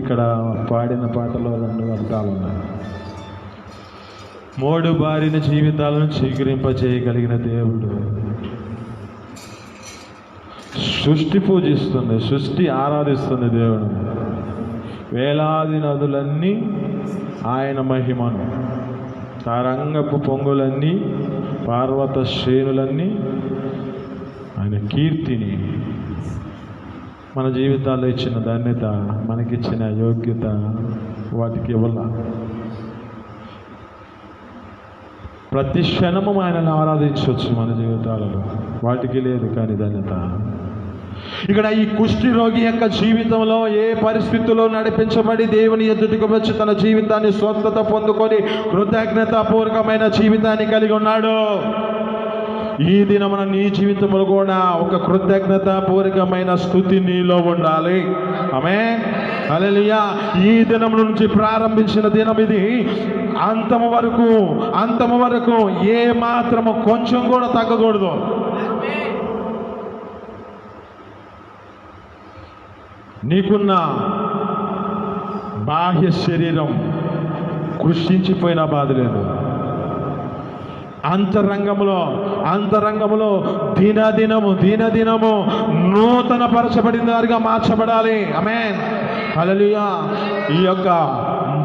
ఇక్కడ పాడిన పాటలో 2 అర్థాలు ఉన్నాయి. మోడు బారిన జీవితాలను చీకరింపజేయగలిగిన దేవుడు. సృష్టి పూజిస్తుంది, సృష్టి ఆరాధిస్తుంది దేవుడు. వేలాది నదులన్నీ ఆయన మహిమను, తరంగపు పొంగులన్నీ, పర్వత శ్రేణులన్నీ ఆయన కీర్తిని. మన జీవితాల్లో ఇచ్చిన ధన్యత, మనకిచ్చిన యోగ్యత వాటికి ఇవ్వాల. ప్రతి క్షణము ఆయనను ఆరాధించవచ్చు మన జీవితాలలో, వాటికి లేదు కానీ ధన్యత. ఇక్కడ ఈ కుష్టి రోగి యొక్క జీవితంలో ఏ పరిస్థితుల్లో నడిపించబడి దేవుని ఎదుటికి వచ్చి తన జీవితాన్ని స్వస్థత పొందుకొని కృతజ్ఞతాపూర్వకమైన జీవితాన్ని కలిగి ఉన్నాడు. ఈ దినమున నీ జీవితంలో కూడా ఒక కృతజ్ఞతాపూర్వకమైన స్థుతి నీలో ఉండాలి. ఆమేన్, హల్లెలూయా. ఈ దినం నుంచి ప్రారంభించిన దినం ఇది అంతము వరకు ఏ మాత్రము కొంచెం కూడా తగ్గకూడదు. నీకున్న బాహ్య శరీరం కృషించిపోయిన బాధ లేదు. అంతరంగంలో దినదినము నూతన పరచబడిన వారిగా మార్చబడాలి. ఆమేన్, హల్లెలూయా. ఈ యొక్క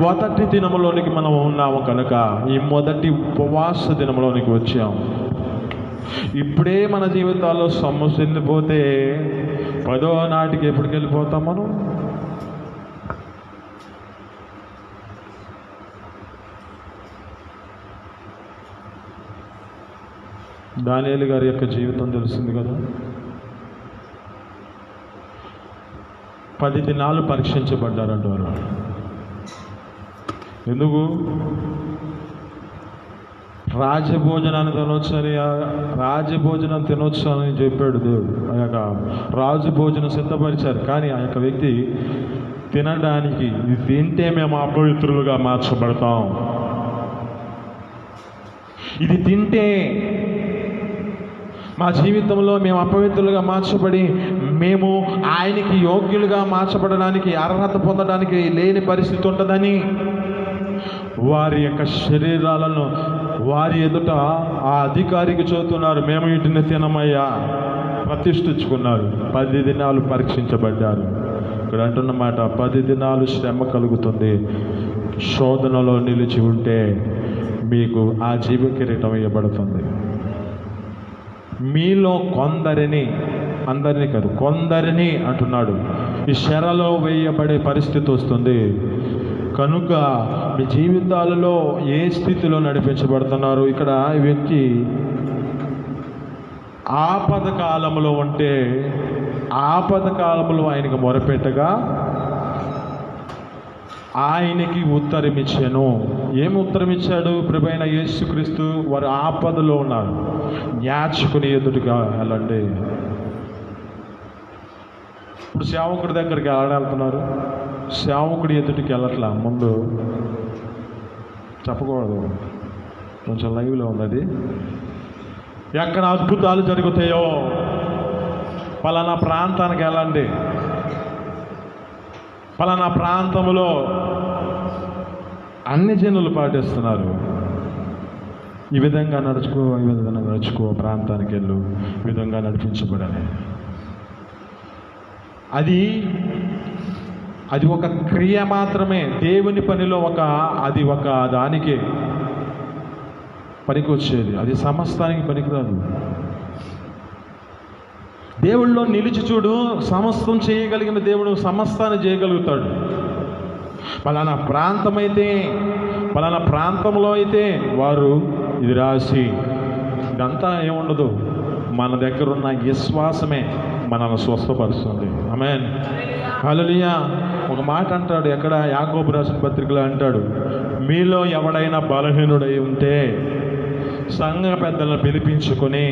మొదటి దినములోనికి మనం ఉన్నాము కనుక ఈ మొదటి ఉపవాస దినంలోనికి వచ్చాము. ఇప్పుడే మన జీవితాల్లో సమస్య వెళ్ళిపోతే 10వ నాటికి ఎప్పటికి వెళ్ళిపోతాం మనం? దానియేలు గారి యొక్క జీవితం తెలిసింది కదా. 10 దినాలు పరీక్షించబడ్డారంటారు. ఎందుకు? రాజభోజనాన్ని తినొచ్చు అని చెప్పాడు దేవుడు. ఆ యొక్క రాజు భోజనం సిద్ధపరిచారు. కానీ ఆ యొక్క వ్యక్తి తినడానికి, ఇది తింటే మేము అపవిత్రులుగా మార్చబడతాం, ఇది తింటే మా జీవితంలో మేము అపవిత్రులుగా మార్చబడి మేము ఆయనకి యోగ్యులుగా మార్చబడడానికి, అర్హత పొందడానికి లేని పరిస్థితి ఉంటుందని వారి యొక్క శరీరాలను వారి ఎదుట ఆ అధికారికి చెబుతున్నారు. మేము వీటిని తినమయ్యా, ప్రతిష్ఠించుకున్నారు. 10 దినాలు పరీక్షించబడ్డారు. ఇక్కడ అంటున్నమాట, 10 దినాలు శ్రమ కలుగుతుంది. శోధనలో నిలిచి ఉంటే మీకు ఆ జీవ కిరీటం ఇవ్వబడుతుంది. మీలో కొందరిని, అందరినీ కాదు కొందరిని అంటున్నాడు, ఈ శరలో వేయబడే పరిస్థితి వస్తుంది. కనుక మీ జీవితాలలో ఏ స్థితిలో నడిపించబడుతున్నారు? ఇక్కడ ఈ వ్యక్తి ఆపద కాలంలో ఉంటే, ఆపద కాలంలో ఆయనకు మొరపెట్టగా ఆయనకి ఉత్తరమిచ్చాను. ఏమి ఉత్తరమిచ్చాడు? ప్రభువైన యేసుక్రీస్తు వారు ఆపదలో ఉన్నారు. యాచకుని ఎదుటిగా వెళ్ళండి. ఇప్పుడు సేవకుడి దగ్గరికి వెళ్తున్నారు. సేవకుడి ఎదుటికి వెళ్ళట్లా. ముందు చెప్పకూడదు, కొంచెం లైవ్లో ఉంది అది. ఎక్కడ అద్భుతాలు జరుగుతాయో పలానా ప్రాంతానికి వెళ్ళండి, పలానా ప్రాంతంలో అన్ని జనులు పాటిస్తున్నారు, ఈ విధంగా నడుచుకో ప్రాంతానికి వెళ్ళు, ఈ విధంగా నడిపించబడాలి. అది ఒక క్రియ మాత్రమే. దేవుని పనిలో అది ఒక దానికే పనికి వచ్చేది, అది సమస్తానికి పనికిరాదు. దేవుళ్ళలో నిలిచి చూడు, సమస్తం చేయగలిగిన దేవుడు సమస్తాన్ని చేయగలుగుతాడు. పలానా ప్రాంతంలో అయితే వారు ఇది రాసి, ఇదంతా ఏముండదు, మన దగ్గర ఉన్న విశ్వాసమే మనల్ని స్వస్థపరుస్తుంది. ఆమేన్, హల్లెలూయా. ఒక మాట అంటాడు, ఎక్కడ యాకోబు రాసిన పత్రికలో అంటాడు, మీలో ఎవడైనా బలహీనుడై ఉంటే సంఘ పెద్దలను పిలిపించుకొని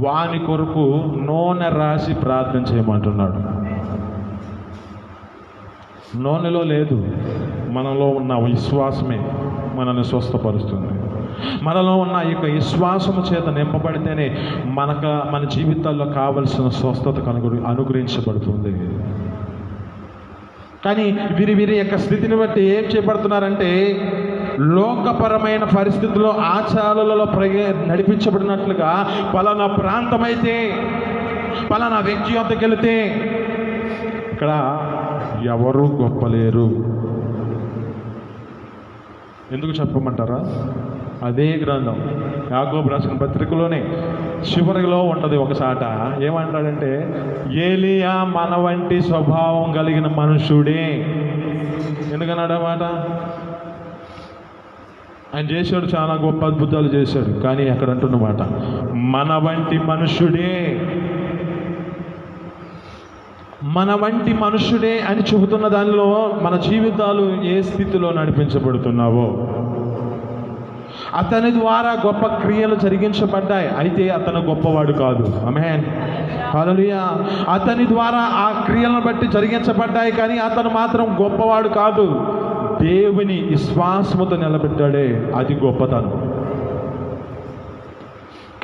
వాని కొరకు నూనె రాసి ప్రార్థన చేయమంటున్నాడు. నూనెలో లేదు, మనలో ఉన్న విశ్వాసమే మనల్ని స్వస్థపరుస్తుంది. మనలో ఉన్న ఈ యొక్క విశ్వాసము చేత నింపబడితేనే మన జీవితాల్లో కావలసిన స్వస్థత అనుగ్రహించబడుతుంది. కానీ వీరి యొక్క స్థితిని బట్టి ఏం చేపడుతున్నారంటే లోకపరమైన పరిస్థితుల్లో ఆచారాలలో నడిపించబడినట్లుగా పలానా ప్రాంతం అయితే, పలానా వ్యక్తి వద్దకు వెళితే ఇక్కడ ఎవరు గొప్పలేరు. ఎందుకు చెప్పమంటారా? అదే గ్రంథం యాకోబు రాసిన పత్రికలోనే చివరిలో ఉంటుంది ఒకసాట. ఏమంటాడంటే, ఏలియా మన వంటి స్వభావం కలిగిన మనుషుడే. ఎందుకన్నాడు ఆ మాట? ఆయన చేశాడు, చాలా గొప్ప అద్భుతాలు చేశాడు. కానీ అక్కడ అంటున్నమాట మన వంటి మనుషుడే, మన వంటి మనుషుడే అని చెబుతున్న దానిలో మన జీవితాలు ఏ స్థితిలో నడిపించబడుతున్నావో, అతని ద్వారా గొప్ప క్రియలు జరిగించబడ్డాయి. అయితే అతను గొప్పవాడు కాదు. ఆమేన్, హల్లెలూయా. అతని ద్వారా ఆ క్రియలను బట్టి జరిగించబడ్డాయి, కానీ అతను మాత్రం గొప్పవాడు కాదు. దేవుని విశ్వాసముతో నిలబెట్టాడే, అది గొప్పతనం.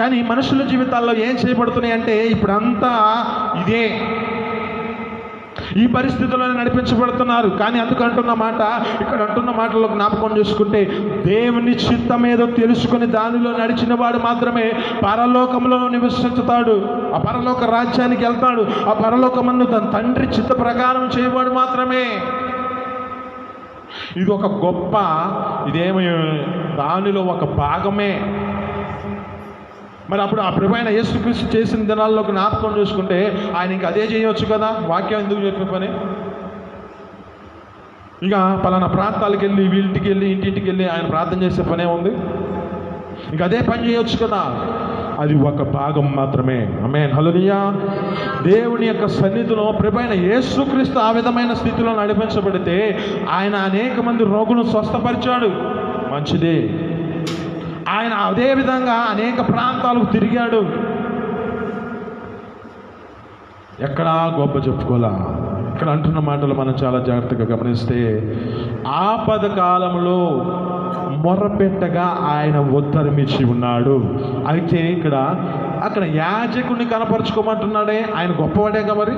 కానీ మనుషుల జీవితాల్లో ఏం చేయబడుతున్నాయి అంటే ఇప్పుడంతా ఇదే, ఈ పరిస్థితుల్లోనే నడిపించబడుతున్నారు. కానీ అందుకు అంటున్న మాట, ఇక్కడ అంటున్న మాటలో జ్ఞాపకం చేసుకుంటే, దేవుని చిత్తం ఏదో తెలుసుకుని దానిలో నడిచిన వాడు మాత్రమే పరలోకంలో నివసించుతాడు, ఆ పరలోక రాజ్యానికి వెళ్తాడు. ఆ పరలోకమందు తన తండ్రి చిత్త ప్రకారం చేయవాడు మాత్రమే. ఇది ఒక గొప్ప, ఇదేమి దానిలో ఒక భాగమే. మరి అప్పుడు ఆ ప్రభువైన యేసుక్రీస్తు చేసిన దినాల్లో జ్ఞాపకం చేసుకుంటే ఆయన ఇంక అదే చేయవచ్చు కదా. వాక్యం ఎందుకు చెప్పే పని? ఇక పలానా ప్రాంతాలకు వెళ్ళి, వీళ్ళింటికి వెళ్ళి, ఇంటింటికి వెళ్ళి ఆయన ప్రార్థన చేసే పనే ఉంది? ఇంక అదే పని చేయొచ్చు కదా. అది ఒక భాగం మాత్రమే. ఆమేన్, హల్లెలూయా. దేవుని యొక్క సన్నిధిలో ప్రభువైన యేసుక్రీస్తు ఆ విధమైన స్థితిలో నడిపించబడితే ఆయన అనేక మంది రోగులను స్వస్థపరిచాడు, మంచిదే. ఆయన అదే విధంగా అనేక ప్రాంతాలకు తిరిగాడు, ఎక్కడా గొప్ప చెప్పుకోలా. ఇక్కడ అంటున్న మాటలు మనం చాలా జాగ్రత్తగా గమనిస్తే, ఆపద కాలంలో మొర్రపెట్టగా ఆయన ఉత్తరమిచ్చి ఉన్నాడు. అయితే అక్కడ యాజకుడిని కనపరుచుకోమంటున్నాడే, ఆయన గొప్పవాడేగా. మరి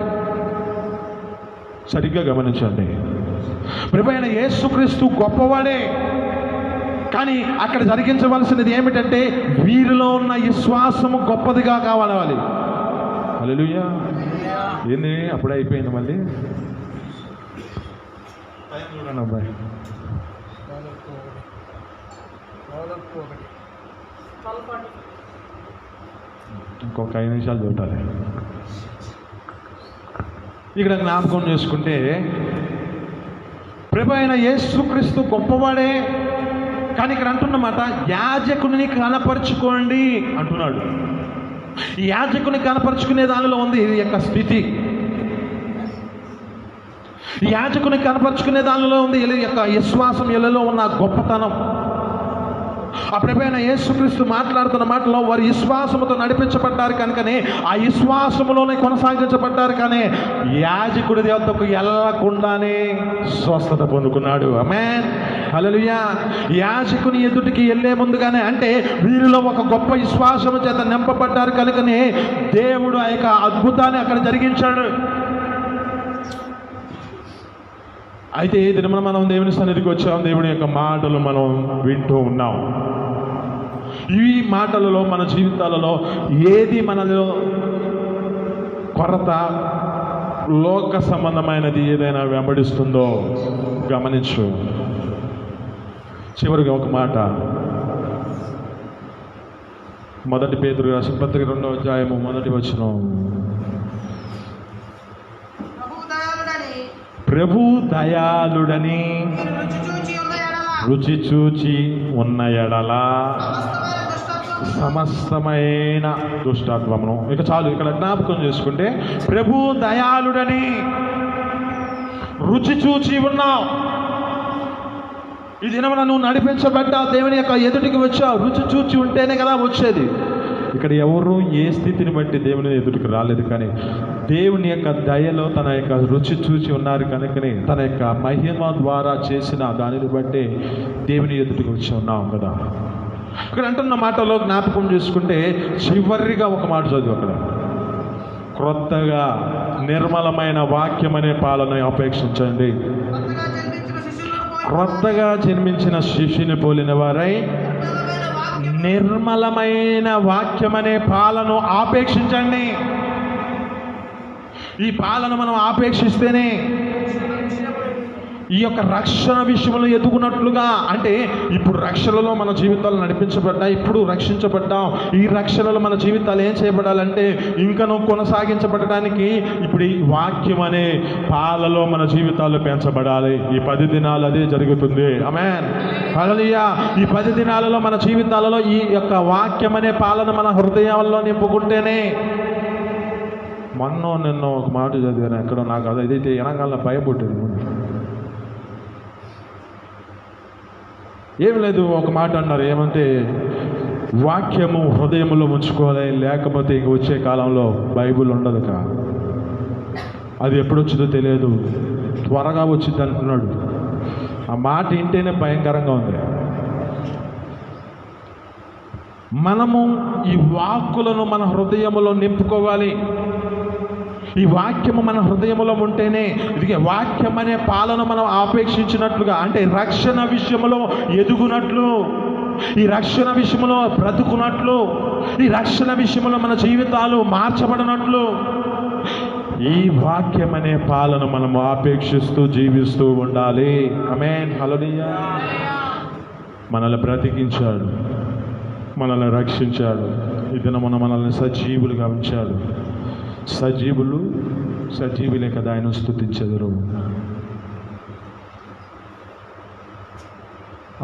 సరిగ్గా గమనించండి, ప్రభువైన యేసుక్రీస్తు గొప్పవాడే. కానీ అక్కడ జరిగించవలసినది ఏమిటంటే వీరిలో ఉన్న విశ్వాసము గొప్పదిగా కావాలి. హల్లెలూయా. ఏంది అప్పుడే అయిపోయింది? మళ్ళీ చూడండి అబ్బాయి, ఇంకొక 5 నిమిషాలు చూడాలి. ఇక్కడ జ్ఞాపకం చేసుకుంటే ప్రభువైన యేసుక్రీస్తు గొప్పవాడే. కానీ ఇక్కడ అంటున్నమాట, యాజకుని కనపరుచుకోండి అంటున్నాడు. ఈ యాజకుని కనపరుచుకునే దానిలో ఉంది ఇది యొక్క స్థితి. ఈ యాజకుని కనపరుచుకునే దానిలో ఉంది వీళ్ళ యొక్క విశ్వాసం, వీళ్ళలో ఉన్న గొప్పతనం. ఆ ప్రభువైన యేసుక్రీస్తు మాట్లాడుతున్న మాటలో వారి విశ్వాసముతో నడిపించబడ్డారు కనుకనే, ఆ విశ్వాసములోనే కొనసాగించబడ్డారు. కానీ యాజకుడి వద్దకు వెళ్ళకుండానే స్వస్థత పొందుకున్నాడు. ఆమేన్, హల్లెలూయా. యాజకుని ఎదుటికి వెళ్ళే ముందుగానే, అంటే వీరిలో ఒక గొప్ప విశ్వాసము చేత నింపబడ్డారు కనుకనే దేవుడు ఆ యొక్క అద్భుతాన్ని అక్కడ జరిగించాడు. అయితే ఈ దినమున మనం దేవుని సన్నిధికి వచ్చాం, దేవుని యొక్క మాటలు మనం వింటూ ఉన్నాం. ఈ మాటలలో మన జీవితాలలో ఏది మనలో కొరత, లోక సంబంధమైనది ఏదైనా వెంబడిస్తుందో గమనించు. చివరిగా ఒక మాట, 1 పేతురు రాసిన పత్రిక 2వ అధ్యాయము 1వ వచనం. ప్రభు దయాళుడని రుచి చూచి ఉన్న ఎడల సమస్తమైన దుష్టాత్మను, ఇక చాలు ఇక్కడ జ్ఞాపకం చేసుకుంటే, ప్రభు దయాళుడని రుచి చూచి ఉన్నావు. ఈ దినమున నువ్వు నడిపించబడ్డావు, దేవుని యొక్క ఎదుటికి వచ్చావు. రుచి చూచి ఉంటేనే కదా వచ్చేది. ఇక్కడ ఎవరు ఏ స్థితిని బట్టి దేవుని ఎదుటికి రాలేదు, కానీ దేవుని యొక్క దయలో తన యొక్క రుచి చూచి ఉన్నారు కనుకనే తన యొక్క మహిమ ద్వారా చేసిన దానిని బట్టి దేవుని ఎదుటికి వచ్చి ఉన్నాం కదా. ఇక్కడ అంటున్న మాటలో జ్ఞాపకం చేసుకుంటే చివరిగా ఒక మాట చదువు. అక్కడ క్రొత్తగా నిర్మలమైన వాక్యం అనే పాలన అపేక్షించండి. క్రొత్తగా జన్మించిన శిష్యుని పోలిన వారై నిర్మలమైన వాక్యం అనే పాలను ఆపేక్షించండి. ఈ పాలన మనం ఆపేక్షిస్తేనే ఈ యొక్క రక్షణ విషయంలో ఎదుగునట్లుగా, అంటే ఇప్పుడు రక్షణలో మన జీవితాలు నడిపించబడ్డాయి, ఇప్పుడు రక్షించబడ్డాం. ఈ రక్షణలో మన జీవితాలు ఏం చేయబడాలంటే ఇంకనూ కొనసాగించబడడానికి ఇప్పుడు ఈ వాక్యం అనే పాలలో మన జీవితాలు పెంచబడాలి. ఈ 10 దినాలు అదే జరుగుతుంది. ఆమేన్, హల్లెలూయా. ఈ 10 దినాలలో మన జీవితాలలో ఈ యొక్క వాక్యం అనే పాలన మన హృదయాల్లో నింపుకుంటేనే. నిన్న ఒక మాట చదివాను ఎక్కడ, నాకు అదైతే వెనకాల భయపడ్డది. ఏం లేదు, ఒక మాట అన్నారు, ఏమంటే వాక్యము హృదయంలో ఉంచుకోవాలి, లేకపోతే ఇంక వచ్చే కాలంలో బైబిల్ ఉండదు. అది ఎప్పుడు వచ్చిందో తెలియదు, త్వరగా వచ్చింది అంటున్నాడు. ఆ మాట వింటేనే భయంకరంగా ఉంది. మనము ఈ వాక్కులను మన హృదయములో నింపుకోవాలి. ఈ వాక్యము మన హృదయంలో ఉంటేనే, ఇది వాక్యం అనే పాలన మనం ఆపేక్షించినట్లుగా, అంటే రక్షణ విషయంలో ఎదుగునట్లు, ఈ రక్షణ విషయంలో బ్రతుకున్నట్లు, ఈ రక్షణ విషయంలో మన జీవితాలు మార్చబడినట్లు ఈ వాక్యం అనే పాలన మనం ఆపేక్షిస్తూ జీవిస్తూ ఉండాలి. ఆమేన్, హల్లెలూయా. మనల్ని బ్రతికించాడు, మనల్ని రక్షించాడు. ఈ దినమున మనల్ని సజీవులుగా ఉంచాడు. సజీవులే కదా ఆయన స్తుతించెదరు.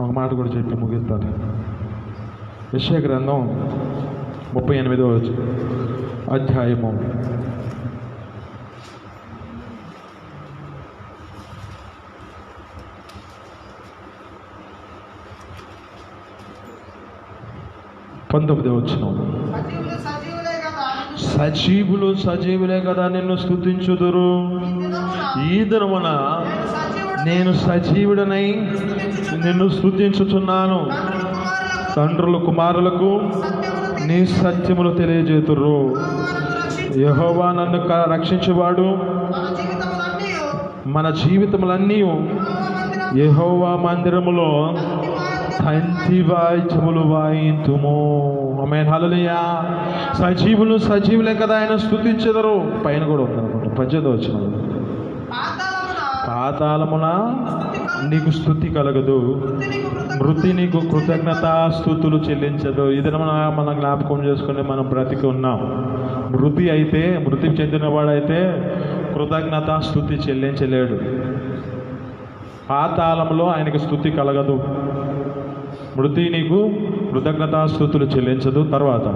ఒక మాట కూడా చెప్పి ముగిస్తాను. యెషయా గ్రంథం 38వ అధ్యాయము 19వ వచనం. సజీవులే కదా నిన్ను స్తుతించుదురు. ఈ దినమున నేను సజీవుడనై నిన్ను స్తుతించుచున్నాను. తండ్రులు కుమారులకు నీ సత్యములు తెలియజేతురు. యెహోవా నన్ను రక్షించువాడు. మన జీవితములన్నీ యెహోవా మందిరములో తంతి వాయిద్యములు వాయింతుము. ఆమేన్, హల్లెలూయా. సజీవులే కదా ఆయన స్తుతించెదరు. పైన కూడా ఉందనుకుంటా 18వ వచనం. పాతాళమున నీకు స్తుతి కలగదు, మృతి నీకు కృతజ్ఞతాస్తుతులు చెల్లించదు. ఇది మనం జ్ఞాపకం చేసుకుని మనం బ్రతికి ఉన్నాం. మృతి చెందినవాడైతే కృతజ్ఞతాస్తుతి చెల్లించలేడు. పాతాళంలో ఆయనకు స్తుతి కలగదు, మృతి నీకు కృతజ్ఞతాస్తుతులు చెల్లించదు. తర్వాత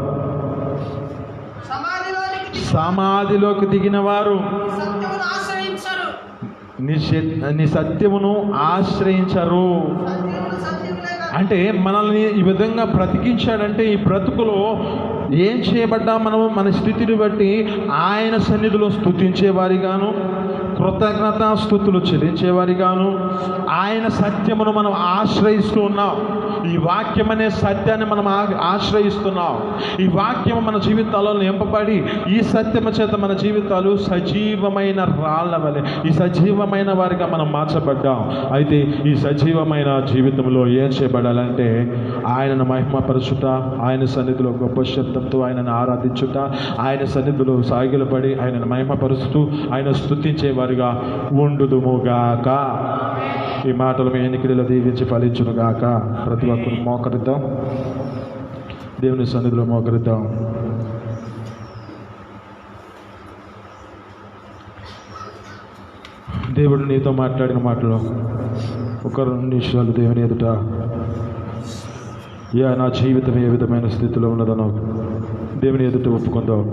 సమాధిలోకి దిగిన వారు నీ సత్యమును ఆశ్రయించరు. అంటే మనల్ని ఈ విధంగా బ్రతికించాడంటే ఈ బ్రతుకులో ఏం చేయబడ్డా మనము మన స్థితిని బట్టి ఆయన సన్నిధిలో స్తుతించేవారిగాను, కృతజ్ఞతాస్తుతులు చెల్లించేవారిగాను, ఆయన సత్యమును మనం ఆశ్రయిస్తూ ఉన్నాం. ఈ వాక్యం అనే సత్యాన్ని మనం ఆశ్రయిస్తున్నాం. ఈ వాక్యం మన జీవితాల్లో నింపబడి ఈ సత్యము చేత మన జీవితాలు సజీవమైన రాళ్ల వలె, ఈ సజీవమైన వారిగా మనం మార్చబడ్డాం. అయితే ఈ సజీవమైన జీవితంలో ఏం చేయబడాలంటే ఆయనను మహిమపరచుట, ఆయన సన్నిధిలో గొప్ప శబ్దంతో ఆయనను ఆరాధించుట, ఆయన సన్నిధిలో సాగిలపడి ఆయనను మహిమపరుస్తూ ఆయన స్తుతించే వారిగా ఉండుదుముగాక. ఈ మాటలు మీ ఎన్నికలలో దీవించి ఫలించునుగాక. ప్రతి ఒక్కరు మోకరిద్దాం, దేవుని సన్నిధిలో మోకరిద్దాం. దేవుడు నీతో మాట్లాడిన మాటలు ఒక 2 నిమిషాలు దేవుని ఎదుట, నా జీవితం ఏ విధమైన స్థితిలో ఉన్నదనో దేవుని ఎదుట ఒప్పుకుందాం.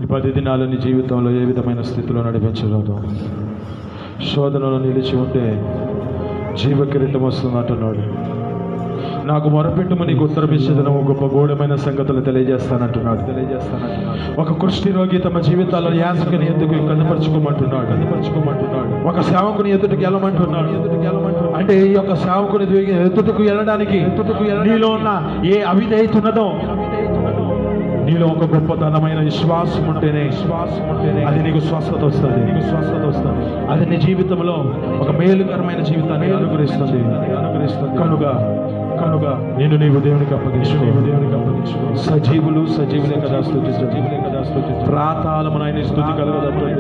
ఈ 10 దినాలు నీ జీవితంలో ఏ విధమైన స్థితిలో నడిపించలేదు. శోధనలో నిలిచి ఉంటే జీవ కిరీటం వస్తుంది అంటున్నాడు. నాకు మొరపెట్టుము నీకు ఉత్తరమిచ్చేదను, గొప్ప గూఢమైన సంగతులు తెలియజేస్తానంటున్నాడు. ఒక కుష్టి రోగి తమ జీవితాల్లో యాజకుని ఎదుటికి కనపరుచుకోమంటున్నాడు. ఒక సేవకుని ఎదుటికి వెళ్ళమంటున్నాడు. అంటే ఈ యొక్క సేవకుని ఎదుటికి వెళ్ళడానికి నీలో ఉన్న ఏ అవిధేయత ఉన్నదో నీలో ఒక గొప్పతనమైన విశ్వాసం ఉంటేనే అది నీకు స్వస్థత వస్తుంది. అది నీ జీవితంలో ఒక మేలుకరమైన జీవితాన్ని అనుగ్రహిస్తుంది. కనుక నేను నీవు దేవునికి అప్పగించుకో. సజీవులే కదా స్తుతి ప్రాతాళమునైన స్తుతి కలుగుతుంది.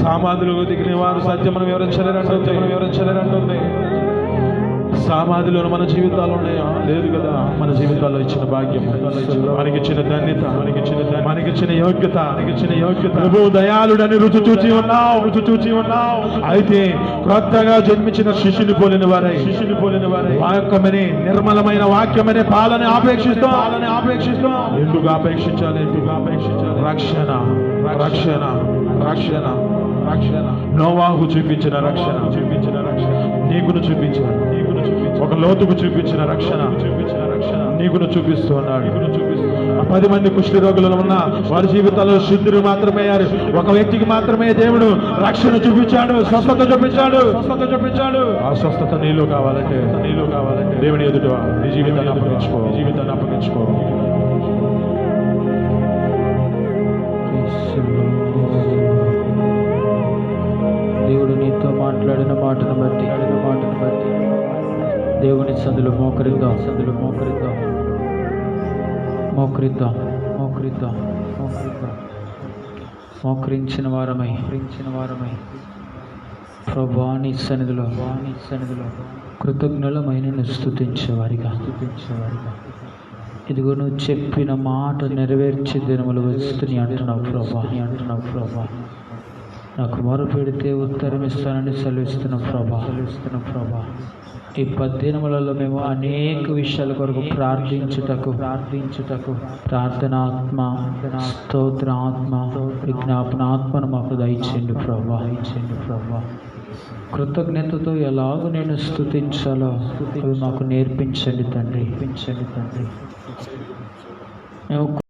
సమాధులు దిగిన వారు సత్యమును వివరించలేరంటుంది. సమాధిలో మన జీవితాలు ఉన్నాయా? లేదు కదా. మన జీవితాల్లో ఇచ్చిన భాగ్యం, మనకిచ్చిన ధన్యత, మనకిచ్చిన యోగ్యత ప్రభువు దయాళుడని రుచి చూచి ఉన్నావు. అయితే క్రొత్తగా జన్మించిన శిష్యుని పోలిన వారై వాక్యమని, నిర్మలమైన వాక్యమనే పాలని ఆపేక్షిస్తూ ఎందుకు ఆపేక్షించాలి? రక్షణ నోవాహు చూపించిన రక్షణ నీకును చూపించాడు. ఒక లోతుకు చూపించిన రక్షణ నీకును చూపిస్తున్నాడు. 10 మంది కుష్టి రోగులు ఉన్న వారి జీవితాల్లో శుద్ధులు మాత్రమే అయ్యారు. ఒక వ్యక్తికి మాత్రమే దేవుడు రక్షణ చూపించాడు, స్వస్థత చూపించాడు. ఆ స్వస్థత నీలో కావాలంటే దేవుని ఎదుట నీ జీవితాన్ని అప్పగించుకో. దేవుడు నీతో మాట్లాడిన మాటను బట్టి దేవుని సందులో మోకరించిన వారమై ప్రభువా నీ సన్నిధిలో కృతజ్ఞులమైన స్తుతించేవారిగా ఇదిగో నువ్వు చెప్పిన మాట నెరవేర్చే దినములు వస్తుంది అంటున్నావు ప్రభా. నాకు మొర పెడితే ఉత్తరం ఇస్తానని సెలవిస్తున్న ప్రభా. ఈ 10 దినములలో మేము అనేక విషయాల కొరకు ప్రార్థించుటకు ప్రార్థనాత్మ, స్తోత్రాత్మ, విజ్ఞాపనాత్మను మాకు దయచేయండి ప్రభా. కృతజ్ఞతతో ఎలాగో నేను స్తుతించాలో అవి మాకు నేర్పించండి తండ్రి. మేము